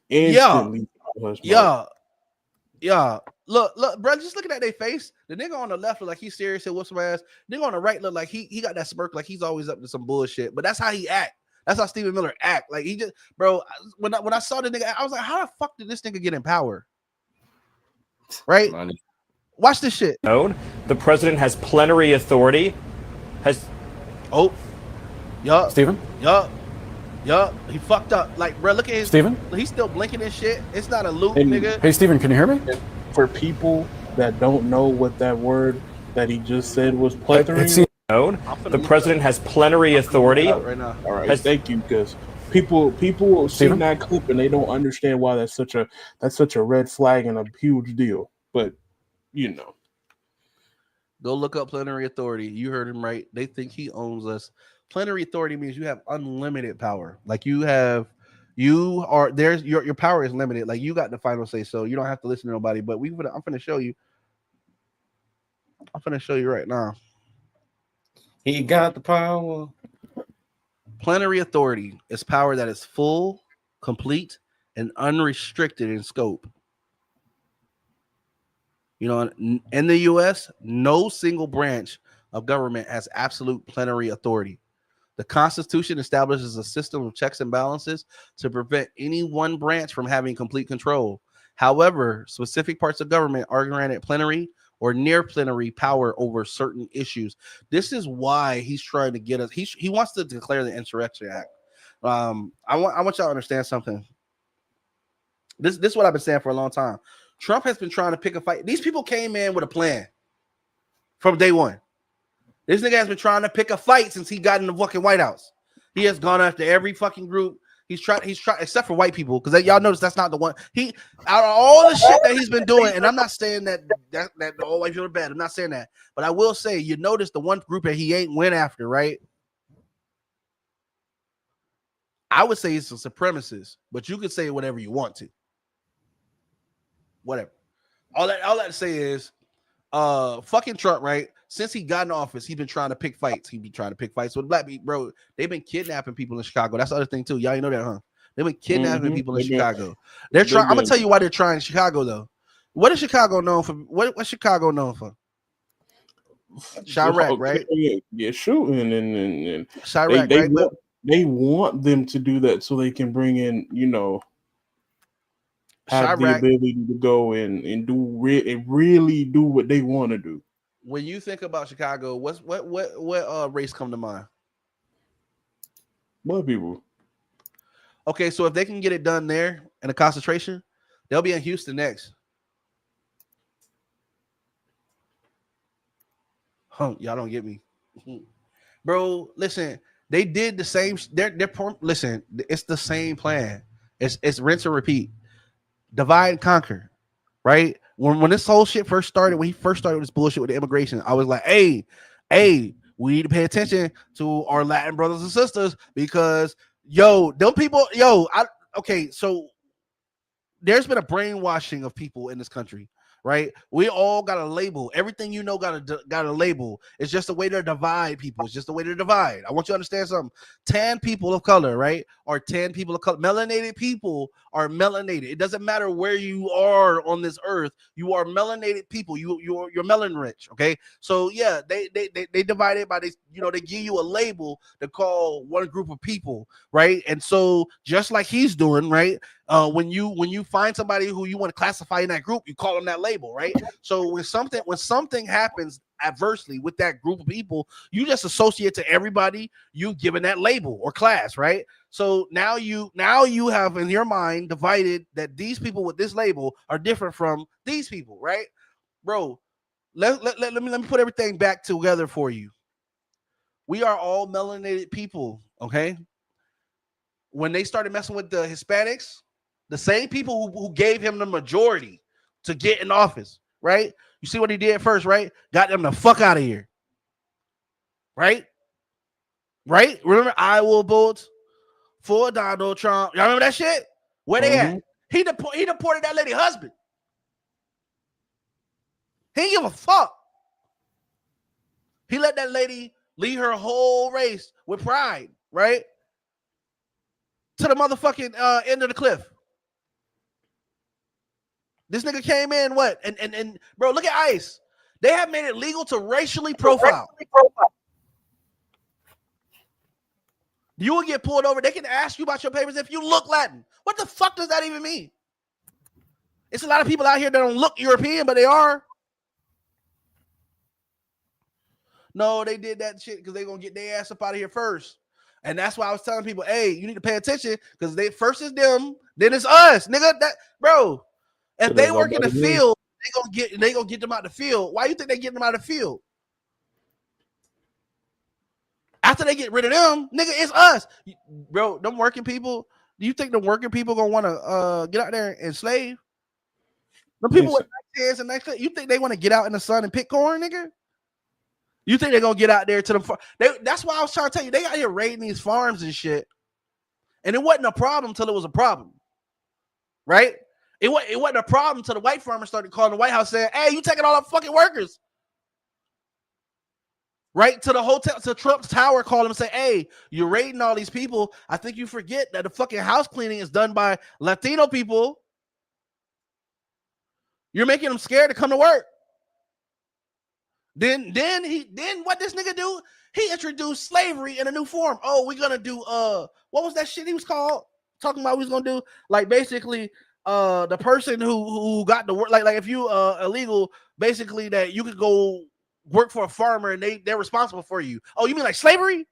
Speaker 2: Instantly. Hush mouth.
Speaker 1: Yeah. Look, bro, just looking at their face. The nigga on the left look like he's serious and what's my ass. Nigga on the right look like he got that smirk like he's always up to some bullshit. But that's how he act. That's how Stephen Miller act. Like he just, bro, when I saw the nigga, I was like, how the fuck did this nigga get in power? Right?
Speaker 3: Money.
Speaker 1: Watch this shit.
Speaker 6: The president has plenary authority.
Speaker 5: Steven?
Speaker 1: Yup. He fucked up. Like, bro, look at his.
Speaker 5: Steven?
Speaker 1: He's still blinking and shit. It's not a loop,
Speaker 2: And-
Speaker 1: nigga.
Speaker 5: Hey, Steven, can you hear me?
Speaker 2: For people that don't know what that word that he just said was plenary.
Speaker 6: The president has plenary authority.
Speaker 1: Right now.
Speaker 2: All right, thank you, because people see
Speaker 5: Steven?
Speaker 2: that clip and they don't understand why that's such a red flag and a huge deal. But you know,
Speaker 1: Go look up plenary authority. You heard him right. They think he owns us. Plenary authority means you have unlimited power. Like your power is limited. Like you got the final say, so you don't have to listen to nobody. But I'm gonna show you. I'm gonna show you right now.
Speaker 3: He got the power.
Speaker 1: Plenary authority is power that is full, complete, and unrestricted in scope. You know, in the U.S., no single branch of government has absolute plenary authority. The Constitution establishes a system of checks and balances to prevent any one branch from having complete control. However, specific parts of government are granted plenary or near plenary power over certain issues. This is why he's trying to get us. He wants to declare the Insurrection Act. I want y'all to understand something. This is what I've been saying for a long time. Trump has been trying to pick a fight. These people came in with a plan from day one. This nigga has been trying to pick a fight since he got in the fucking White House. He has gone after every fucking group. He's tried, except for white people, because y'all notice that's not the one. He, out of all the shit that he's been doing, and I'm not saying that all white people are bad. I'm not saying that, but I will say you notice the one group that he ain't went after, right? I would say it's a supremacist, but you could say whatever you want to. Whatever. All that to say is, fucking Trump, right? Since he got in office, he's been trying to pick fights. He be trying to pick fights with black people, bro. They've been kidnapping people in Chicago. That's the other thing too. Y'all ain't know that, huh? They've been kidnapping people in Chicago. They're trying. I'm gonna tell you why they're trying Chicago though. What is Chicago known for? What's Chicago known for? Chirac, right?
Speaker 2: Yeah, shooting and
Speaker 1: Chirac, right?
Speaker 2: They want them to do that so they can bring in, you know, have the ability to go and really do what they want to do.
Speaker 1: When you think about Chicago, what race come to mind?
Speaker 2: Black people.
Speaker 1: Okay, so if they can get it done there in a concentration, they'll be in Houston next. Huh, y'all don't get me. Bro, listen, they did the same. Listen, it's the same plan. It's rinse and repeat. Divide and conquer, right? When this whole shit first started, when he first started this bullshit with the immigration, I was like, hey, we need to pay attention to our Latin brothers and sisters because, them people, so there's been a brainwashing of people in this country, right? We all got a label. Everything you know got a label. It's just a way to divide people. It's just a way to divide. I want you to understand something. Tan people of color, right? Or tan people of color. Melanated people are melanated. It doesn't matter where you are on this earth. You are melanated people. You're melanin rich. Okay. So yeah, they divide it by they give you a label to call one group of people, right? And so just like he's doing, right? When you find somebody who you want to classify in that group, you call them that label, right? So when something happens adversely with that group of people, you just associate to everybody you given that label or class, right? So now you have in your mind divided that these people with this label are different from these people, right? Bro, let me put everything back together for you. We are all melanated people Okay. When they started messing with the Hispanics, the same people who gave him the majority to get in office, right? You see what he did first, right? Got them the fuck out of here. Right? Right? Remember, I will vote for Donald Trump. Y'all remember that shit? Where they at? He deported that lady husband. He didn't give a fuck. He let that lady lead her whole race with pride, right? To the motherfucking end of the cliff. This nigga came in, what? And bro, look at ICE. They have made it legal to racially profile. You will get pulled over. They can ask you about your papers if you look Latin. What the fuck does that even mean? It's a lot of people out here that don't look European, but they are. No, they did that shit because they're going to get their ass up out of here first. And that's why I was telling people, hey, you need to pay attention because they first is them, then it's us. Nigga, that bro, if they work in the field, they gonna get them out the field. Why you think they get them out of the field? After they get rid of them, nigga, it's us. Bro, them working people, do you think the working people gonna want to get out there and slave? The people with nice hands and nice, you think they want to get out in the sun and pick corn, nigga? You think they're gonna get out there to them? That's why I was trying to tell you, they out here raiding these farms and shit. And it wasn't a problem until it was a problem. Right? It wasn't a problem until the white farmers started calling the White House saying, hey, you taking all our fucking workers. Right? To the hotel, to Trump's tower, call them and say, hey, you're raiding all these people. I think you forget that the fucking house cleaning is done by Latino people. You're making them scared to come to work. Then what this nigga do? He introduced slavery in a new form. Oh, we're gonna do what was that shit he was called? Talking about we was gonna do like basically the person who got the work, like if you illegal, basically that you could go work for a farmer and they're responsible for you. Oh, you mean like slavery?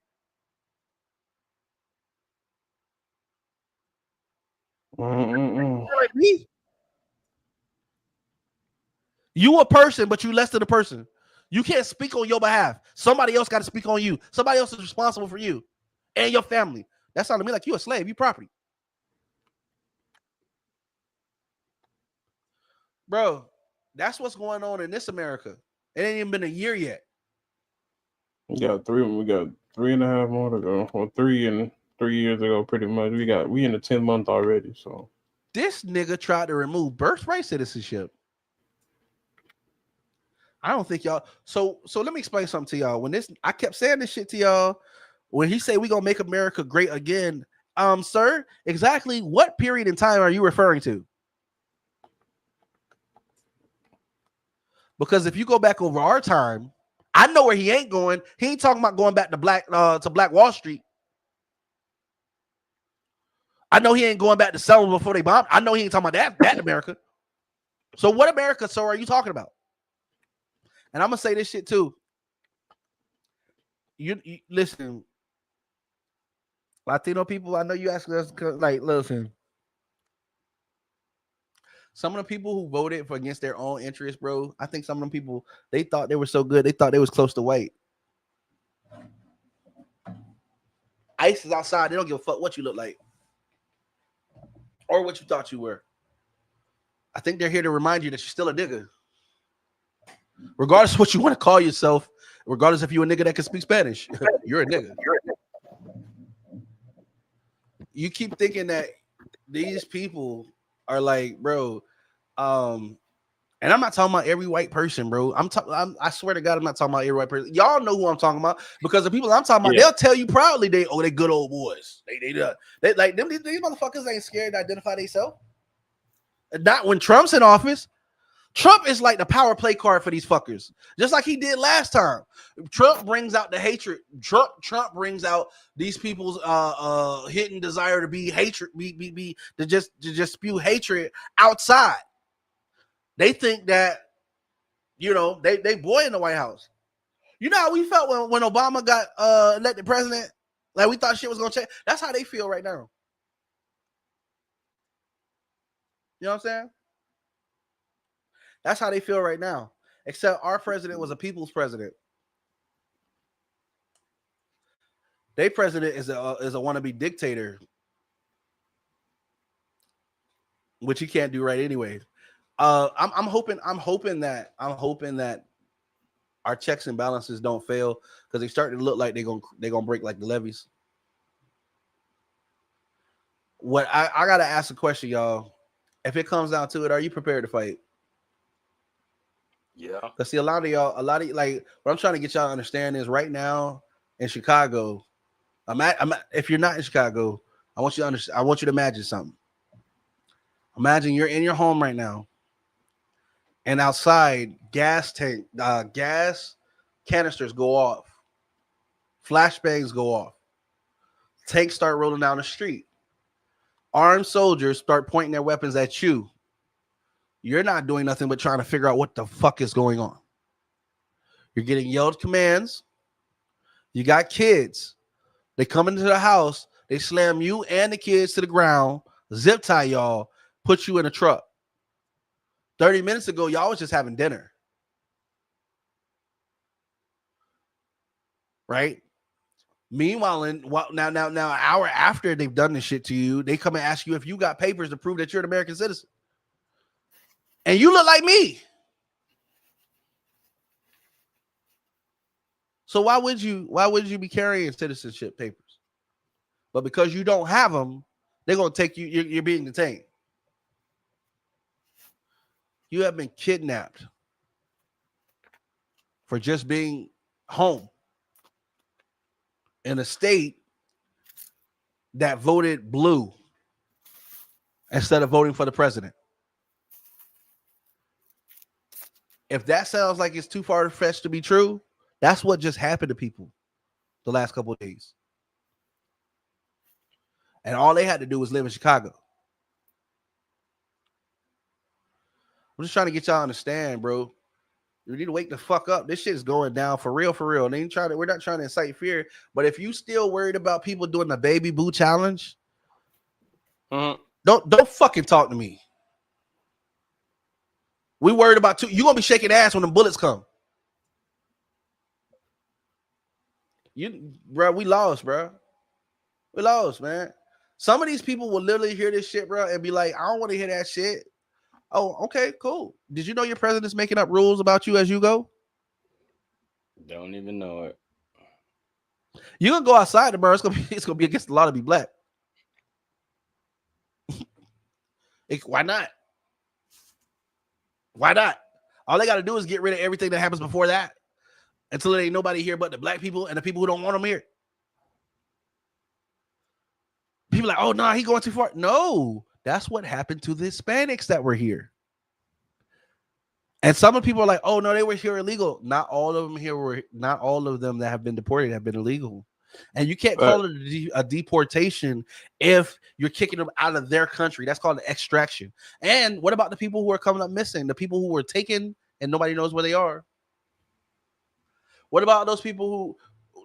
Speaker 1: Like me? You a person, but you less than a person. You can't speak on your behalf. Somebody else got to speak on you. Somebody else is responsible for you and your family. That sounded to me like you a slave. You property. Bro, that's what's going on in this America. It ain't even been a year yet.
Speaker 2: We got 3.5 more to go. Well, 3 years ago, pretty much. We in the 10th month already. So
Speaker 1: this nigga tried to remove birthright citizenship. I don't think y'all. So let me explain something to y'all. When I kept saying this shit to y'all. When he said we gonna make America great again, sir, exactly what period in time are you referring to? Because if you go back over our time, I know where he ain't going. He ain't talking about going back to Black Wall Street. I know he ain't going back to selling before they bombed. I know he ain't talking about that America. So what America, sir, are you talking about? And I'm gonna say this shit too. You listen, Latino people. I know you asking us, like, listen. Some of the people who voted for against their own interests, bro. I think some of them people, they thought they were so good. They thought they was close to white. ICE is outside. They don't give a fuck what you look like or what you thought you were. I think they're here to remind you that you're still a nigga. Regardless of what you want to call yourself, regardless if you're a nigga that can speak Spanish, you're a nigga. You keep thinking that these people are like, bro, and I'm not talking about every white person, bro. I swear to God, I'm not talking about every white person. Y'all know who I'm talking about because the people I'm talking about, they'll tell you proudly they good old boys. They like them. These motherfuckers ain't scared to identify themselves. Not when Trump's in office. Trump is like the power play card for these fuckers, just like he did last time. Trump brings out the hatred. Trump brings out these people's hidden desire to be hatred, to just spew hatred outside. They think that, you know, they boy in the White House. You know how we felt when Obama got elected president? Like we thought shit was gonna change. That's how they feel right now. You know what I'm saying? That's how they feel right now. Except our president was a people's president. Their president is a wannabe dictator, which he can't do right anyway. I'm hoping that our checks and balances don't fail because they starting to look like they're gonna break like the levees. What I gotta ask a question, y'all. If it comes down to it, are you prepared to fight?
Speaker 6: Yeah.
Speaker 1: Because see, a lot of like what I'm trying to get y'all to understand is right now in Chicago. If you're not in Chicago, I want you to imagine something. Imagine you're in your home right now, and outside gas canisters go off, flashbangs go off, tanks start rolling down the street, armed soldiers start pointing their weapons at you. You're not doing nothing but trying to figure out what the fuck is going on. You're getting yelled commands. You got kids. They come into the house. They slam you and the kids to the ground, zip tie y'all, put you in a truck. 30 minutes ago, y'all was just having dinner. Right? Meanwhile, now, an hour after they've done this shit to you, they come and ask you if you got papers to prove that you're an American citizen. And you look like me. So why would you be carrying citizenship papers? But because you don't have them, they're gonna take you. You're being detained. You have been kidnapped for just being home in a state that voted blue instead of voting for the president. If that sounds like it's too far-fetched to be true, that's what just happened to people the last couple of days. And all they had to do was live in Chicago. I'm just trying to get y'all to understand, bro. You need to wake the fuck up. This shit is going down for real, for real. We're not trying to incite fear. But if you still worried about people doing the baby boo challenge, don't fucking talk to me. We worried about you gonna be shaking ass when the bullets come. Bro, we lost, bro. We lost, man. Some of these people will literally hear this shit, bro, and be like, I don't want to hear that shit. Oh, okay, cool. Did you know your president's making up rules about you as you go?
Speaker 3: Don't even know it.
Speaker 1: You're gonna go outside tomorrow. It's gonna be against the law to be black. Why not? Why not? All they gotta do is get rid of everything that happens before that until there ain't nobody here but the black people and the people who don't want them here. People like, oh no, he going too far. No, that's what happened to the Hispanics that were here. And some of the people are like, oh no, they were here illegal. Not all of them that have been deported have been illegal. And you can't call it a deportation if you're kicking them out of their country. That's called an extraction. And what about the people who are coming up missing? The people who were taken and nobody knows where they are? What about those people who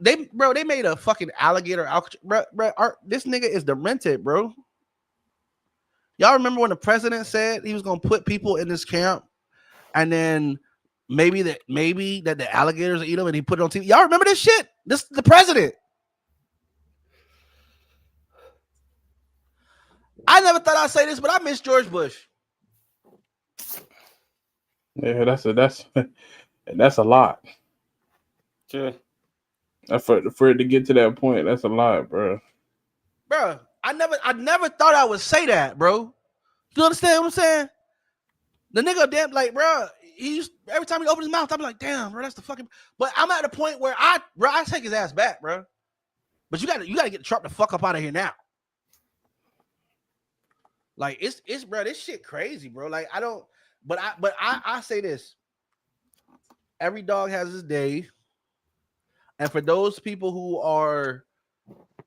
Speaker 1: they made a fucking alligator this nigga is demented, bro. Y'all remember when the president said he was gonna put people in this camp and then maybe that the alligators eat them and he put it on TV? Y'all remember this shit? This is the president. I never thought I'd say this, but I miss George Bush.
Speaker 2: Yeah, that's a lot.
Speaker 3: Sure.
Speaker 2: For it to get to that point, that's a lot, bro.
Speaker 1: Bro, I never thought I would say that, bro. You understand what I'm saying? The nigga damn like, bro, every time he opens his mouth, I'm like, damn, bro, that's the fucking. But I'm at the point where I take his ass back, bro. But you gotta get Trump the fuck up out of here now. Like it's bro, this shit crazy, bro. Like I say this. Every dog has his day. And for those people who are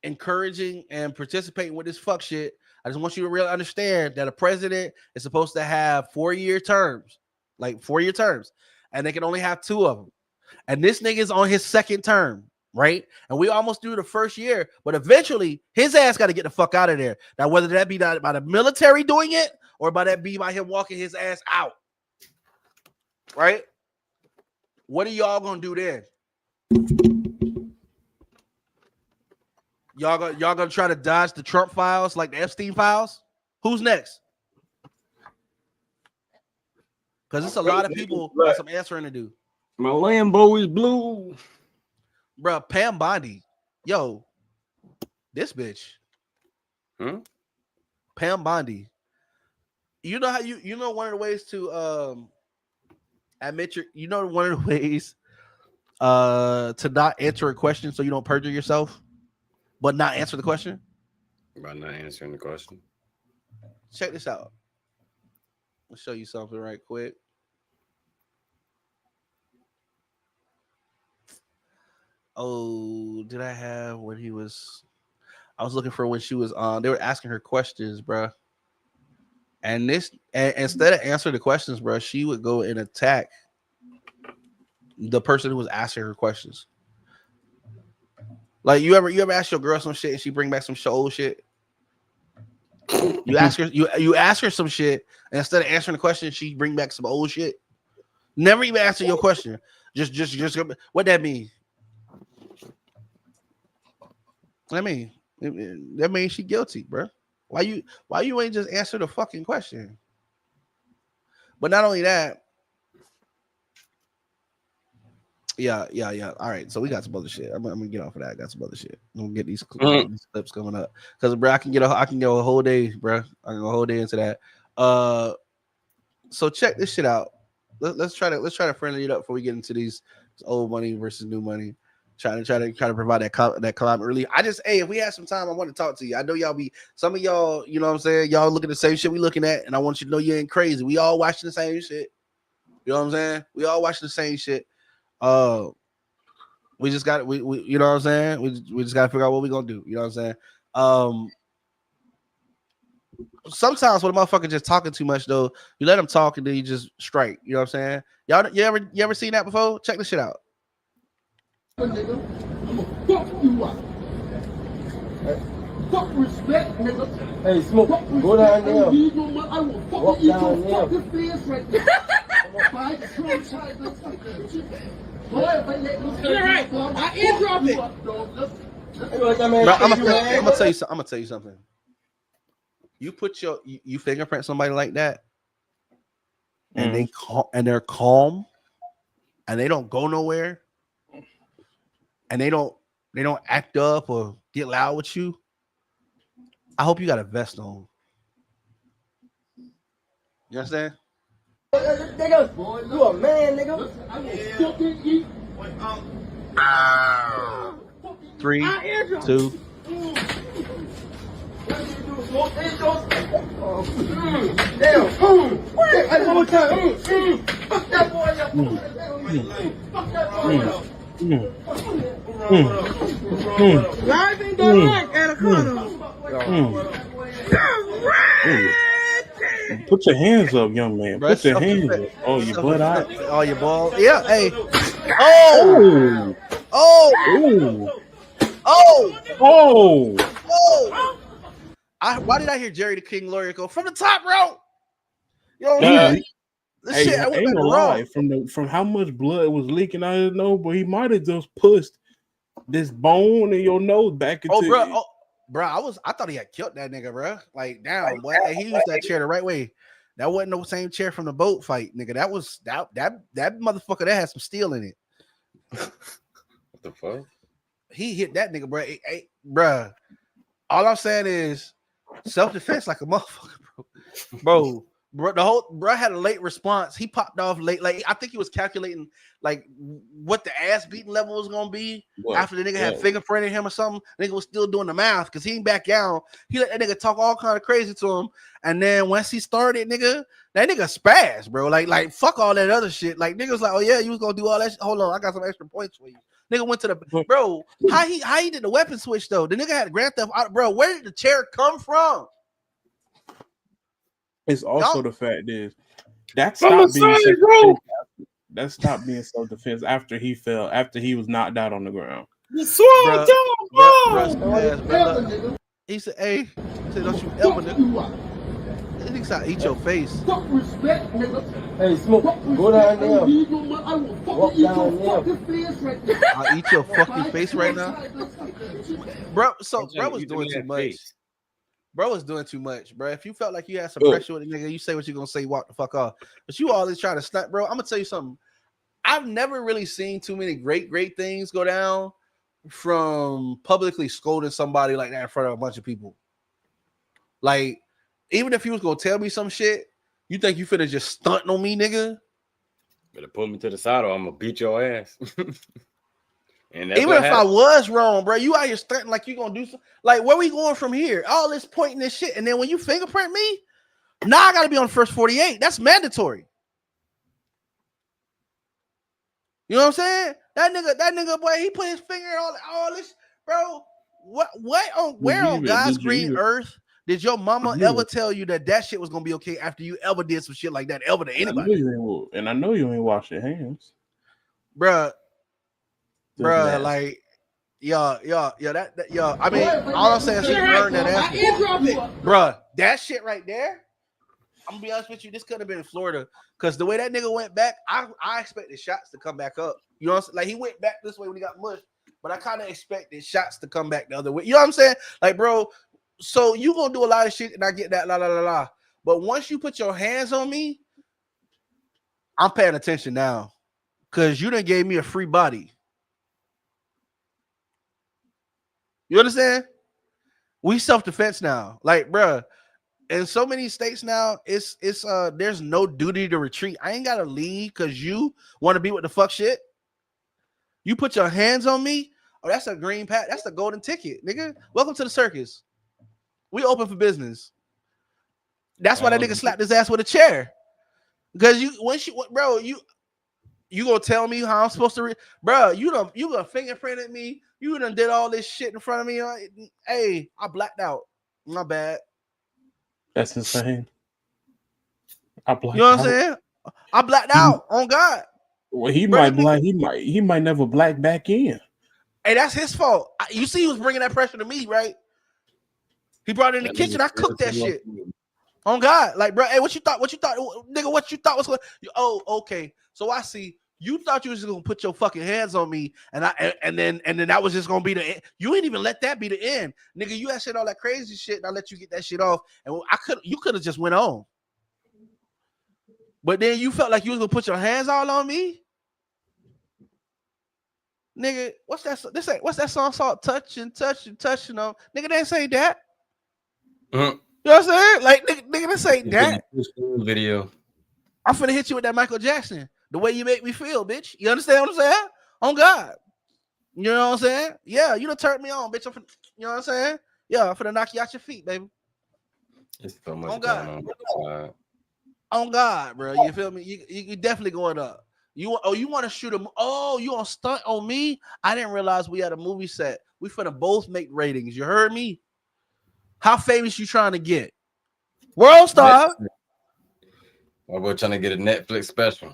Speaker 1: encouraging and participating with this fuck shit, I just want you to really understand that a president is supposed to have 4-year terms, like 4-year terms, and they can only have 2 of them. And this nigga is on his 2nd term, right? And we almost do the 1st year, but eventually his ass got to get the fuck out of there. Now, whether that be by the military doing it or by him walking his ass out, right? What are y'all gonna do then? Y'all gonna try to dodge the Trump files like the Epstein files? Who's next? Because it's a lot of people got some answering to do.
Speaker 4: My Lambo is blue.
Speaker 1: Bruh, Pam Bondi. Yo, this bitch. Pam Bondi. You know how you know one of the ways to admit one of the ways to not answer a question so you don't perjure yourself, but not answer the question?
Speaker 3: By not answering the question.
Speaker 1: Check this out. I'll show you something right quick. Oh, did I have when he was? I was looking for when she was on. They were asking her questions, bro. And instead of answering the questions, bro, she would go and attack the person who was asking her questions. Like you ever ask your girl some shit and she bring back some old shit? You ask her, you ask her some shit, and instead of answering the question, she bring back some old shit. Never even answer your question. Just what that mean? That means she guilty, bro. Why you ain't just answer the fucking question? But not only that, yeah. All right, so we got some other shit. I'm gonna get off of that. I got some other shit. I'm gonna get these clips coming up because, bro, I can go a whole day, bro. I can go a whole day into that. So check this shit out. Let's try to friendly it up before we get into these old money versus new money. Trying to provide that climate relief. If we had some time, I want to talk to you. I know some of y'all, you know what I'm saying? Y'all look at the same shit we looking at, and I want you to know you ain't crazy. We all watching the same shit. You know what I'm saying? We all watching the same shit. We just got we you know what I'm saying? We just gotta figure out what we're gonna do. You know what I'm saying? Sometimes when a motherfucker just talking too much though, you let them talk and then you just strike. You know what I'm saying? You ever seen that before? Check this shit out.
Speaker 7: Nigga, I'ma fuck you up. Fuck respect, nigga.
Speaker 8: Hey, Smoke, go down there.
Speaker 7: I will fucking eat your fucking face right now. Right? I airdrop it.
Speaker 1: I'm gonna tell you something. You put you fingerprint somebody like that, and they're calm, and they don't go nowhere. And they don't act up or get loud with you. I hope you got a vest on. You understand?
Speaker 8: Nigga, you a man, nigga.
Speaker 7: Yeah.
Speaker 1: 3, 2.
Speaker 8: Damn. Hey, one more time. Fuck that boy up. Fuck that boy up.
Speaker 7: Live and direct at a corner.
Speaker 2: Put your hands up, young man. Put your hands up. Oh, you butt out.
Speaker 1: Oh, your ball. Yeah. Hey. Why did I hear Jerry the King Lawyer go from the top rope? Yo,
Speaker 2: Hey,
Speaker 1: shit,
Speaker 2: I ain't gonna lie. From how much blood was leaking out of his nose, but he might have just pushed this bone in your nose back into.
Speaker 1: Bro, I thought he had killed that nigga, bro. Like, damn, boy, he used that chair the right way. That wasn't no same chair from the boat fight, nigga. That was that motherfucker that had some steel in it.
Speaker 3: What the fuck?
Speaker 1: He hit that nigga, bro. Bro, all I'm saying is self-defense like a motherfucker, bro. Bro had a late response. He popped off late. Like I think he was calculating like what the ass beating level was gonna be after the nigga had fingerprinted him or something. Nigga was still doing the math because he ain't back down. He let that nigga talk all kind of crazy to him, and then once he started, that nigga spazzed, bro. Like fuck all that other shit. Like nigga was like, oh yeah, you was gonna do all that shit. Hold on, I got some extra points for you. Nigga went to the bro. How he did the weapon switch though? The nigga had Grand Theft Auto, bro. Where did the chair come from?
Speaker 2: It's also the fact is that stopped being self-defense after he fell, after he was knocked out on the ground.
Speaker 1: He said, "Hey, don't you ever nigga." He said, "Eat your face."
Speaker 7: Fuck respect, nigga.
Speaker 8: Hey, Smoke, go down there.
Speaker 7: I will fucking eat your fucking face right now.
Speaker 1: I'll eat your fucking face right now. bro. So
Speaker 3: I'm
Speaker 1: bro
Speaker 3: trying to
Speaker 1: was
Speaker 3: eat the
Speaker 1: doing too
Speaker 3: man's
Speaker 1: much.
Speaker 3: face.
Speaker 1: Bro was doing too much, bro. If you felt like you had some
Speaker 2: Look.
Speaker 1: pressure with a nigga, you say what you gonna say, walk the fuck off. But you always trying to stunt, bro. I'm gonna tell you something. I've never really seen too many great things go down from publicly scolding somebody like that in front of a bunch of people. Like, even if you was gonna tell me some shit, you think you finna just stunt on me, nigga?
Speaker 3: Better put me to the side or I'm gonna beat your ass. And that's
Speaker 1: Even
Speaker 3: what
Speaker 1: if I
Speaker 3: happened.
Speaker 1: was wrong, bro, you out here stunting like you gonna do something. Like, where we going from here? All this pointing this shit, and then when you fingerprint me, now I gotta be on the first 48. That's mandatory. You know what I'm saying? That nigga, boy, he put his finger on all this, bro. Where on God's green earth did your mama ever tell you that shit was gonna be okay after you ever did some shit like that ever to anybody?
Speaker 2: I know you ain't wash your hands,
Speaker 1: Bruh, like, yo, I mean, all I'm saying is you earned that ass. Bruh, that shit right there, I'm gonna be honest with you, this could have been in Florida, because the way that nigga went back, I expected shots to come back up. You know what I'm saying? Like, he went back this way when he got mushed, but I kind of expected shots to come back the other way. You know what I'm saying? Like, bro, so you gonna do a lot of shit, and I get that, la. But once you put your hands on me, I'm paying attention now, because you done gave me a free body. You understand? We self-defense now. Like, bruh, in so many states now, it's there's no duty to retreat. I ain't gotta leave because you want to be with the fuck shit. You put your hands on me, oh, that's a green pat. That's the golden ticket, nigga. Welcome to the circus. We open for business. That's why that nigga slapped his ass with a chair. Because you gonna tell me how I'm supposed to bro, you gonna fingerprinted me. You done did all this shit in front of me. Hey, I blacked out. My bad.
Speaker 2: That's insane.
Speaker 1: You know what I'm saying? I blacked out on God.
Speaker 2: Well, he might never black back in.
Speaker 1: Hey, that's his fault. You see, he was bringing that pressure to me, right? He brought it in the kitchen. I cooked that shit. On God, like, bro. Hey, what you thought, nigga? What you thought was going? Oh, okay. So I see. You thought you was just gonna put your fucking hands on me, and then that was just gonna be the end. You ain't even let that be the end, nigga. You had said all that crazy shit, and I let you get that shit off, and you could have just went on. But then you felt like you was gonna put your hands all on me, nigga. What's that? What's that song called? Touch and touch and touch. You know, nigga, they ain't say that. You know what I'm saying? Like, nigga, this ain't that.
Speaker 3: Video.
Speaker 1: I'm finna hit you with that Michael Jackson. The way you make me feel, bitch. You understand what I'm saying? On God. You know what I'm saying? Yeah, you done turned me on, bitch. You know what I'm saying? Yeah, I'm finna knock you out your feet, baby.
Speaker 3: It's so much
Speaker 1: on
Speaker 3: going
Speaker 1: God. On God, bro. You feel me? You definitely going up. You want to shoot him? Oh, you on stunt on me? I didn't realize we had a movie set. We finna both make ratings. You heard me? How famous you trying to get? World star.
Speaker 3: My boy trying to get a Netflix special.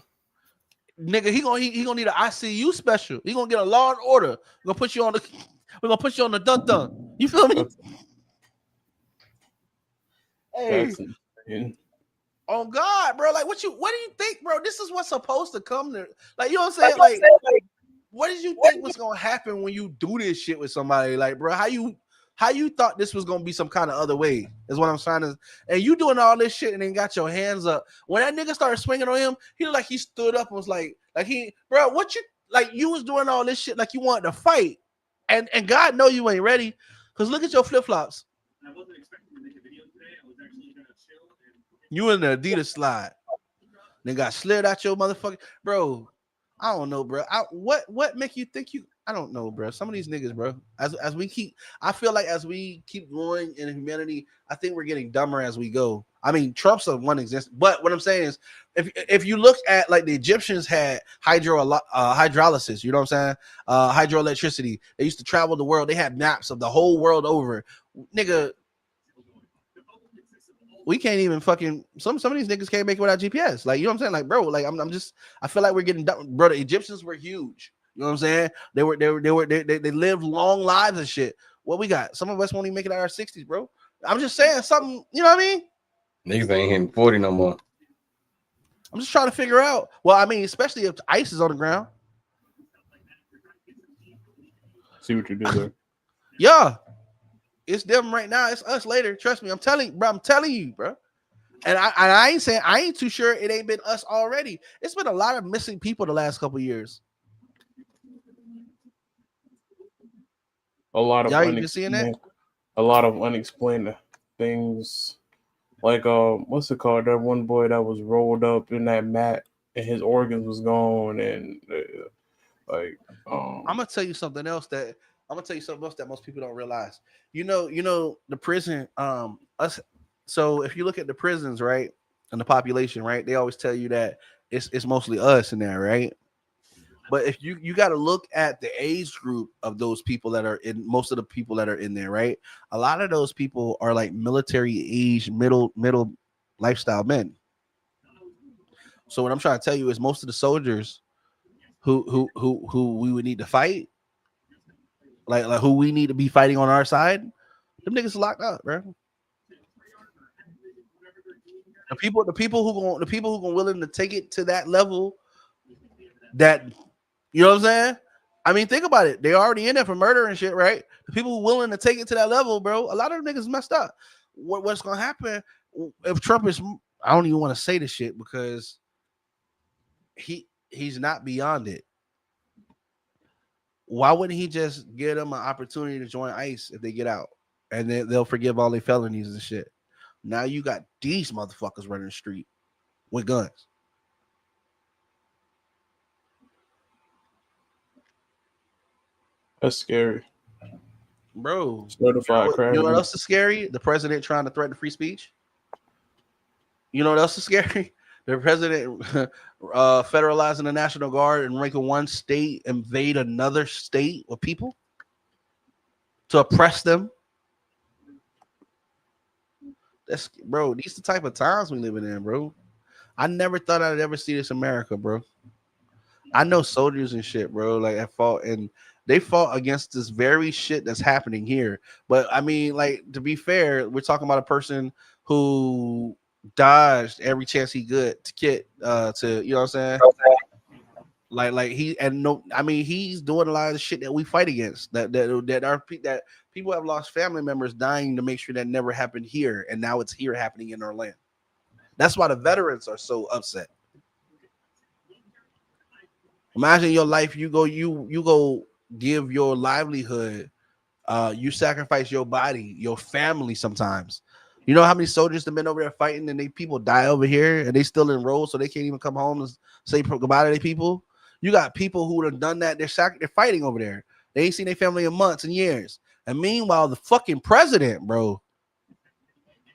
Speaker 1: Nigga, he gonna need an ICU special. He gonna get a Law and Order. We're gonna put you on the dun. You feel me? Hey, on God, bro. Like, what do you think, bro? This is what's supposed to come to. Like, you know what I'm saying? Like, what did you think was gonna happen when you do this shit with somebody? Like, bro, how you thought this was gonna be some kind of other way is what I'm trying to. And you doing all this shit and then got your hands up. When that nigga started swinging on him, he looked like he stood up and was like bro, what you like? You was doing all this shit like you wanted to fight, and God know you ain't ready. Cause look at your flip flops.
Speaker 9: I wasn't expecting to make a video today. I was actually gonna chill.
Speaker 1: You in the Adidas slide, then got slid out your motherfucker, bro. I don't know, bro. What make you think you? I don't know, bro. Some of these niggas, bro. As we keep, I feel like as we keep growing in humanity, I think we're getting dumber as we go. I mean, Trump's a one example, but what I'm saying is, if you look at like the Egyptians had hydrolysis, you know what I'm saying? Hydroelectricity. They used to travel the world. They had maps of the whole world over, nigga. We can't even fucking some of these niggas can't make it without GPS. Like, you know what I'm saying? Like, bro, like I'm just I feel like we're getting done. Bro, the Egyptians were huge. You know what I'm saying? They lived long lives and shit. What we got? Some of us won't even make it out our 60s, bro. I'm just saying something, you know what I mean?
Speaker 3: Niggas ain't hitting 40 no more.
Speaker 1: I'm just trying to figure out. Well, I mean, especially if ice is on the ground.
Speaker 2: See what you did there.
Speaker 1: Yeah, it's them right now. It's us later. Trust me. I'm telling you, bro. And I ain't saying I ain't too sure it ain't been us already. It's been a lot of missing people the last couple years.
Speaker 2: A lot of
Speaker 1: Y'all ain't been seeing that?
Speaker 2: unexplained things. Like what's it called? That one boy that was rolled up in that mat and his organs was gone, and
Speaker 1: I'm gonna tell you something else that most people don't realize. You know the prison. Us. So if you look at the prisons, right, and the population, right, they always tell you that it's mostly us in there, right? But if you got to look at the age group of those people that are in, most of the people that are in there, right? A lot of those people are like military age, middle lifestyle men. So what I'm trying to tell you is most of the soldiers who we would need to fight, like who we need to be fighting on our side, them niggas locked up, bro. The people who willing to take it to that level, that, you know what I'm saying? I mean, think about it. They already in there for murder and shit, right? The people who willing to take it to that level, bro, a lot of them niggas messed up. What's gonna happen if Trump is? I don't even want to say this shit because he's not beyond it. Why wouldn't he just give them an opportunity to join ICE if they get out, and then they'll forgive all their felonies and shit? Now you got these motherfuckers running the street with guns.
Speaker 2: that's scary.
Speaker 1: Bro,
Speaker 2: Certified crime.
Speaker 1: you know what else is scary? The president trying to threaten free speech. You know what else is scary? The president federalizing the National Guard and making one state invade another state with people to oppress them. That's, bro, these the type of times we living in, bro. I never thought I'd ever see this in America, bro. I know soldiers and shit, bro, like I fought, and they fought against this very shit that's happening here. But I mean, like, to be fair, we're talking about a person who dodged every chance he could to get to, you know what I'm saying? Like he, and no, I mean, he's doing a lot of the shit that we fight against. That people have lost family members dying to make sure that never happened here, and now it's here happening in our land. That's why the veterans are so upset. Imagine your life. You go give your livelihood. You sacrifice your body, your family. Sometimes, you know how many soldiers have been over there fighting, and they people die over here, and they still enrolled, so they can't even come home and say goodbye to their people. You got people who have done that. They're fighting over there. They ain't seen their family in months and years. And meanwhile, the fucking president, bro,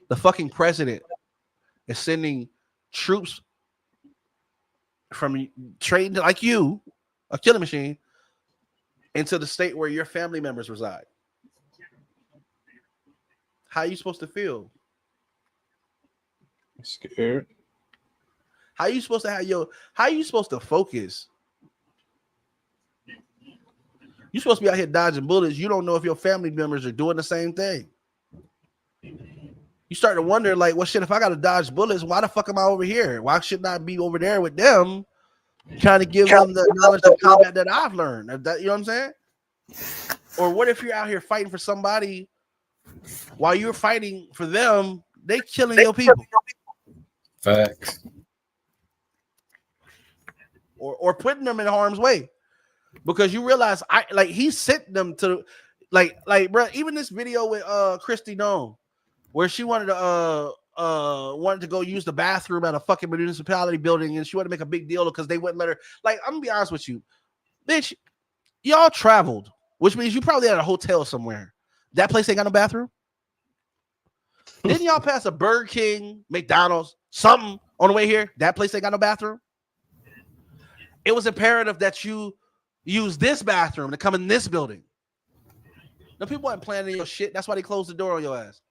Speaker 1: the fucking president is sending troops from trained like you, a killing machine, into the state where your family members reside. How are you supposed to feel?
Speaker 2: Scared.
Speaker 1: How are you supposed to how are you supposed to focus? You're supposed to be out here dodging bullets. You don't know if your family members are doing the same thing. You start to wonder, like, well, shit, if I got to dodge bullets, why the fuck am I over here? Why shouldn't I be over there with them, trying to give them the knowledge of combat that I've learned? You know what I'm saying? Or what if you're out here fighting for somebody while you're fighting for them, they killing your people?
Speaker 3: Facts.
Speaker 1: Or putting them in harm's way. Because you realize he sent them to like bro, even this video with Christy Nome, where she wanted to go use the bathroom at a fucking municipality building, and she wanted to make a big deal because they wouldn't let her. Like, I'm gonna be honest with you, bitch, y'all traveled, which means you probably had a hotel somewhere. That place ain't got no bathroom. Didn't y'all pass a Burger King, McDonald's, something on the way here? That place ain't got no bathroom. It was imperative that you use this bathroom to come in this building. No, people weren't planning your shit. That's why they closed the door on your ass.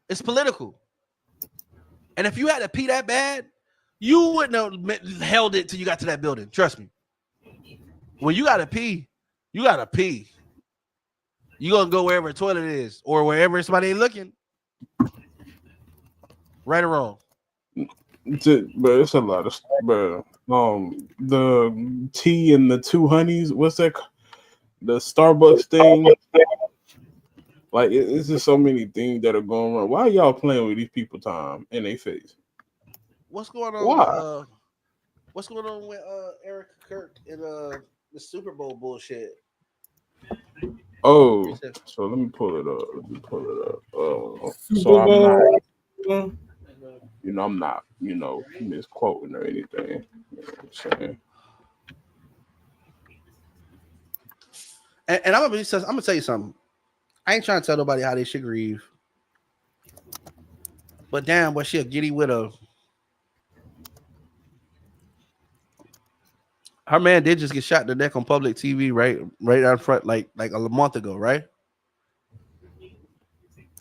Speaker 1: It's political. And if you had to pee that bad, you wouldn't have held it till you got to that building. Trust me. When you gotta pee, you gotta pee. You gonna go wherever a toilet is or wherever somebody ain't looking. Right or wrong?
Speaker 2: But it's a lot of, but the tea and the two honeys. What's that? The Starbucks thing. Like it's just so many things that are going on. Why are y'all playing with these people time in their face?
Speaker 1: What's going on
Speaker 2: Why?
Speaker 1: with what's going on with Eric Kirk and the Super Bowl bullshit?
Speaker 2: Oh,
Speaker 1: He said,
Speaker 2: so let me pull it up. So I'm not, I'm not, misquoting or anything. You know what I'm saying?
Speaker 1: and I'm gonna tell you something. I ain't trying to tell nobody how they should grieve, but damn, was she a giddy widow? Her man did just get shot in the neck on public TV, right out front, like a month ago, right?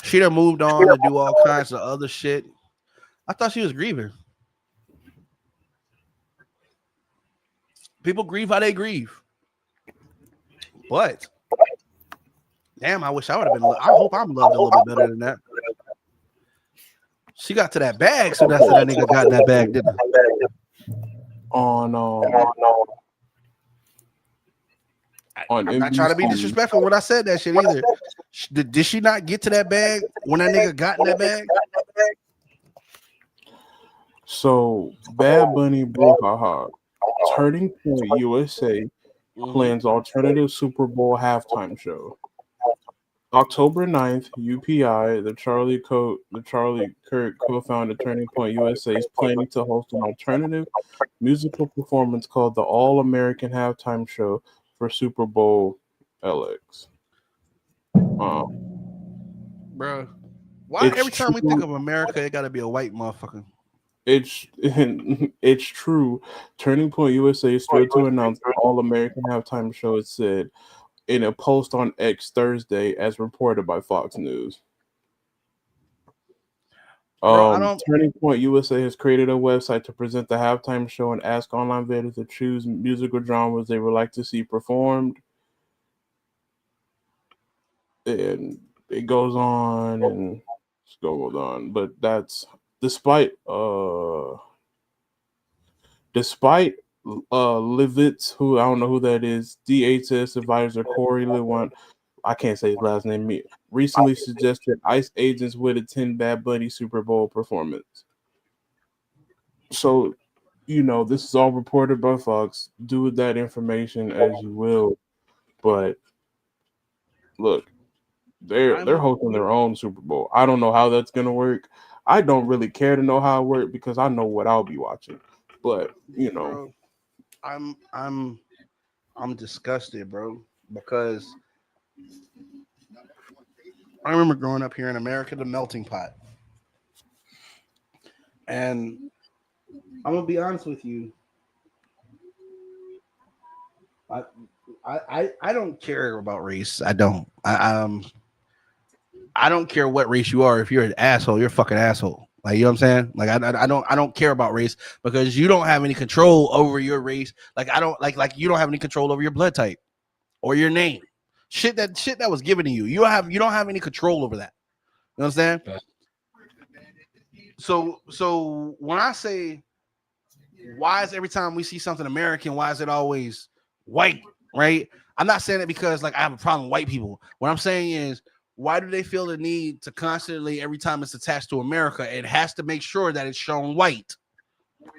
Speaker 1: She done moved on to do all kinds of other shit. I thought she was grieving. People grieve how they grieve, but damn, I wish I would have been. I hope I'm loved a little bit better than that. She got to that bag soon after that nigga got in that bag, didn't he?
Speaker 2: On
Speaker 1: I'm not trying to be disrespectful when I said that shit either. Did she not get to that bag when that nigga got in that bag?
Speaker 2: So Bad Bunny brouhaha. Turning Point USA plans alternative Super Bowl halftime show. October 9th, UPI, the Charlie Kirk co-founded Turning Point USA, is planning to host an alternative musical performance called the All-American Halftime Show for Super Bowl LX.
Speaker 1: Bro, why every time we think of America, it got to be a white motherfucker?
Speaker 2: It's true. Turning Point USA is thrilled to announce the All-American Halftime Show, it said in a post on X Thursday, as reported by Fox News. Turning Point USA has created a website to present the halftime show and ask online vendors to choose musical genres they would like to see performed. And it goes on and goes on, but that's despite Livitz, who I don't know who that is, DHS advisor Corey Lewant, I can't say his last name, recently suggested ICE agents would attend Bad Bunny Super Bowl performance. So, this is all reported by Fox. Do with that information as you will. But look, they're hosting their own Super Bowl. I don't know how that's gonna work. I don't really care to know how it works because I know what I'll be watching. But
Speaker 1: Bro, I'm disgusted, bro, because I remember growing up here in America, the melting pot. And I'm gonna be honest with you. I don't care about race. I don't. I don't care what race you are. If you're an asshole, you're a fucking asshole. Like, you know what I'm saying? Like, I don't care about race because you don't have any control over your race. Like, I don't like you don't have any control over your blood type or your name. Shit that was given to you. You don't have any control over that. You know what I'm saying? So when I say, why is every time we see something American, why is it always white? Right? I'm not saying it because like I have a problem with white people. What I'm saying is, why do they feel the need to constantly, every time it's attached to America, it has to make sure that it's shown white? You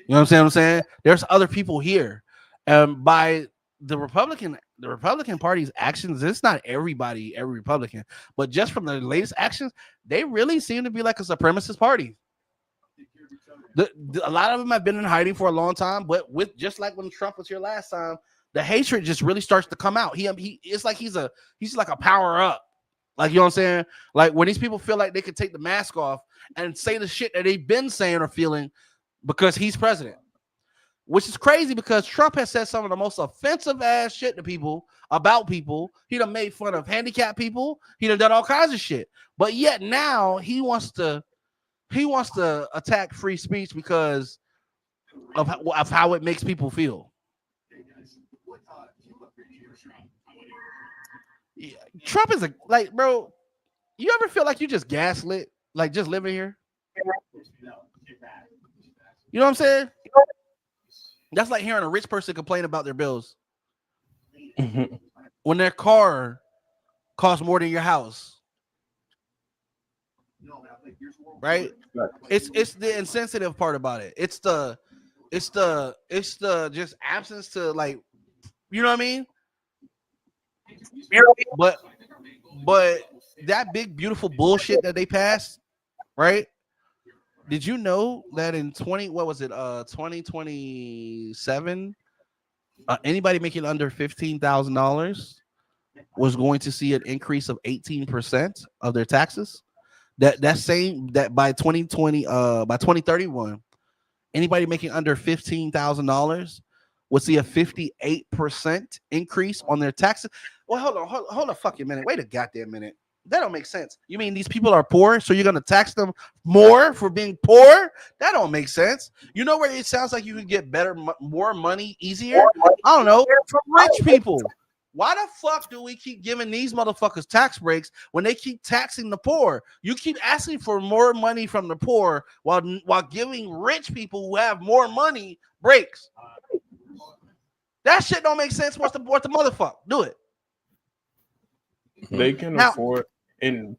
Speaker 1: know what I'm saying? There's other people here. By the Republican Party's actions, it's not every Republican, but just from the latest actions, they really seem to be like a supremacist party. A lot of them have been in hiding for a long time, but with just like when Trump was here last time, the hatred just really starts to come out. He it's like he's like a power up. Like, you know what I'm saying? Like when these people feel like they could take the mask off and say the shit that they've been saying or feeling because he's president, which is crazy because Trump has said some of the most offensive ass shit to people about people. He done made fun of handicapped people. He done all kinds of shit. But yet now he wants to attack free speech because of how it makes people feel. Yeah, Trump is bro, you ever feel like you just gaslit, like just living here? You know what I'm saying? That's like hearing a rich person complain about their bills when their car costs more than your house. Right? It's the insensitive part about it. It's the just absence to, like, you know what I mean? But that big beautiful bullshit that they passed, right? Did you know that in 2027, anybody making under $15,000 was going to see an increase of 18% of their taxes? That by 2031, anybody making under $15,000 would see a 58% increase on their taxes. Well, hold a fucking minute. Wait a goddamn minute. That don't make sense. You mean these people are poor, so you're gonna tax them more for being poor? That don't make sense. You know where it sounds like you can get more money easier? I don't know, from rich people. Why the fuck do we keep giving these motherfuckers tax breaks when they keep taxing the poor? You keep asking for more money from the poor while giving rich people who have more money breaks. That shit don't make sense. What's the motherfucker? Do it.
Speaker 2: They can afford, and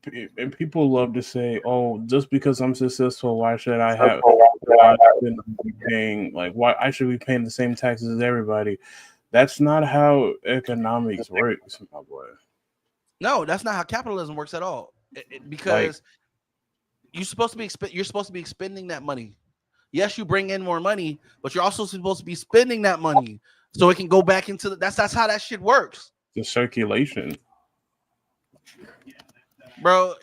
Speaker 2: people love to say, "Oh, just because I'm successful, why should I have? Why shouldn't I be paying? Like, why I should be paying the same taxes as everybody?" That's not how economics works, my boy.
Speaker 1: No, that's not how capitalism works at all. Because you're supposed to be spending that money. Yes, you bring in more money, but you're also supposed to be spending that money so it can go back into that's how that shit works.
Speaker 2: The circulation.
Speaker 1: Bro,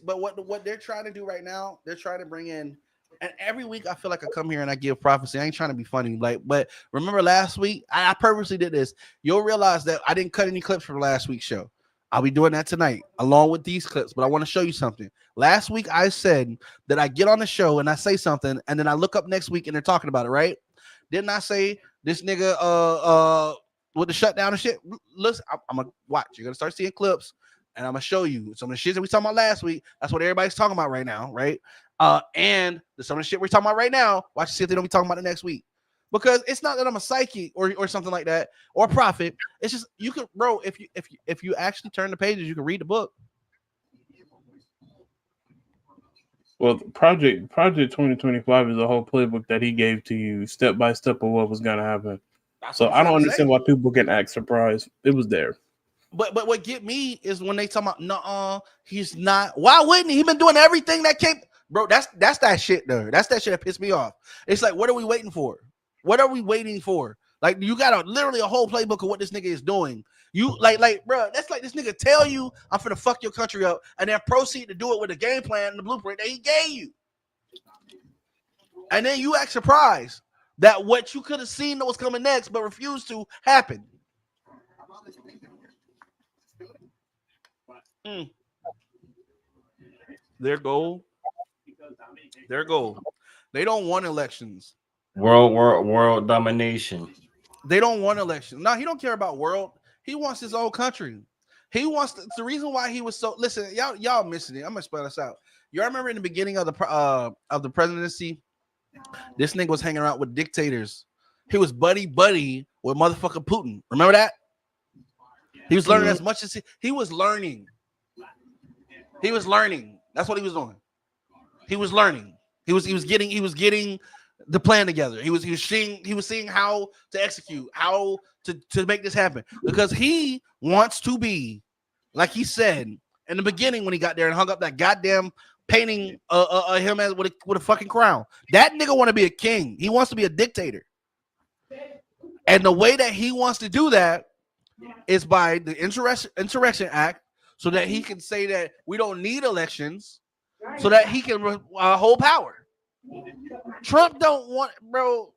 Speaker 1: but what they're trying to do right now, they're trying to bring in, and every week I feel like I come here and I give prophecy. I ain't trying to be funny, but remember last week I purposely did this. You'll realize that I didn't cut any clips from last week's show. I'll be doing that tonight along with these clips, but I want to show you something. Last week I said that I get on the show and I say something, and then I look up next week and they're talking about it, right? Didn't I say this nigga with the shutdown and shit? Listen, I'm gonna watch. You're gonna start seeing clips. And I'm gonna show you some of the shit that we talking about last week. That's what everybody's talking about right now, right? And some of the shit we're talking about right now. Watch see if they don't be talking about it next week. Because it's not that I'm a psychic or something like that or a prophet. It's just you can, bro. If you actually turn the pages, you can read the book.
Speaker 2: Well, Project 2025 is a whole playbook that he gave to you step by step of what was gonna happen. So I don't understand why people can act surprised. It was there.
Speaker 1: But what get me is when they talk about no, he's not. Why wouldn't he? He been doing everything that came, bro. That's that shit there. That's that shit that pissed me off. It's like, what are we waiting for? What are we waiting for? Like, you got literally a whole playbook of what this nigga is doing. You like, bro, that's like this nigga tell you I'm finna fuck your country up, and then proceed to do it with the game plan and the blueprint that he gave you. And then you act surprised that what you could have seen that was coming next, but refused to happen. Their goal. They don't want elections.
Speaker 3: World domination.
Speaker 1: They don't want elections. No, he don't care about world. He wants his own country. He wants the reason why he was so. Listen, y'all missing it. I'm gonna spell this out. Y'all remember in the beginning of the presidency, this nigga was hanging out with dictators. He was buddy with motherfucking Putin. Remember that? He was learning as much as he was learning. He was learning. That's what he was doing. He was learning. He was getting the plan together. He was seeing how to execute, how to make this happen. Because he wants to be, like he said in the beginning when he got there and hung up that goddamn painting him as with a fucking crown. That nigga want to be a king. He wants to be a dictator. And the way that he wants to do that is by the Insurrection Act, so that he can say that we don't need elections, so that he can hold power. Trump don't want, bro.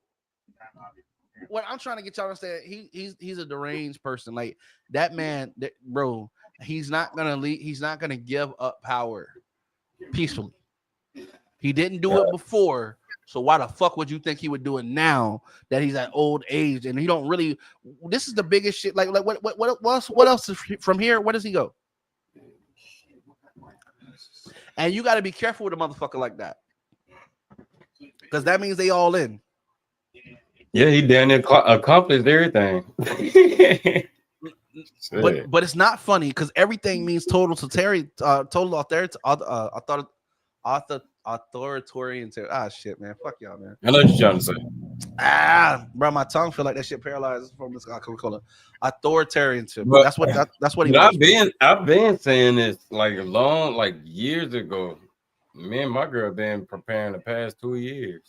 Speaker 1: What I'm trying to get y'all to understand, he's a deranged person. Like that man, bro. He's not gonna leave. He's not gonna give up power peacefully. He didn't do it before. So why the fuck would you think he would do it now that he's at old age and he don't really? This is the biggest shit. Like what else from here? Where does he go? And you got to be careful with a motherfucker like that. because that means they all in.
Speaker 3: Yeah, he damn near accomplished everything.
Speaker 1: But it's not funny because everything means total authoritarian. Ah, shit, man. Fuck y'all, man.
Speaker 3: I know what you're trying to say.
Speaker 1: Bro, my tongue feel like that shit paralyzed from this Coca-Cola. Authoritarianship.
Speaker 3: But,
Speaker 1: That's what he
Speaker 3: but
Speaker 1: was.
Speaker 3: I've been saying this like years ago. Me and my girl been preparing the past 2 years.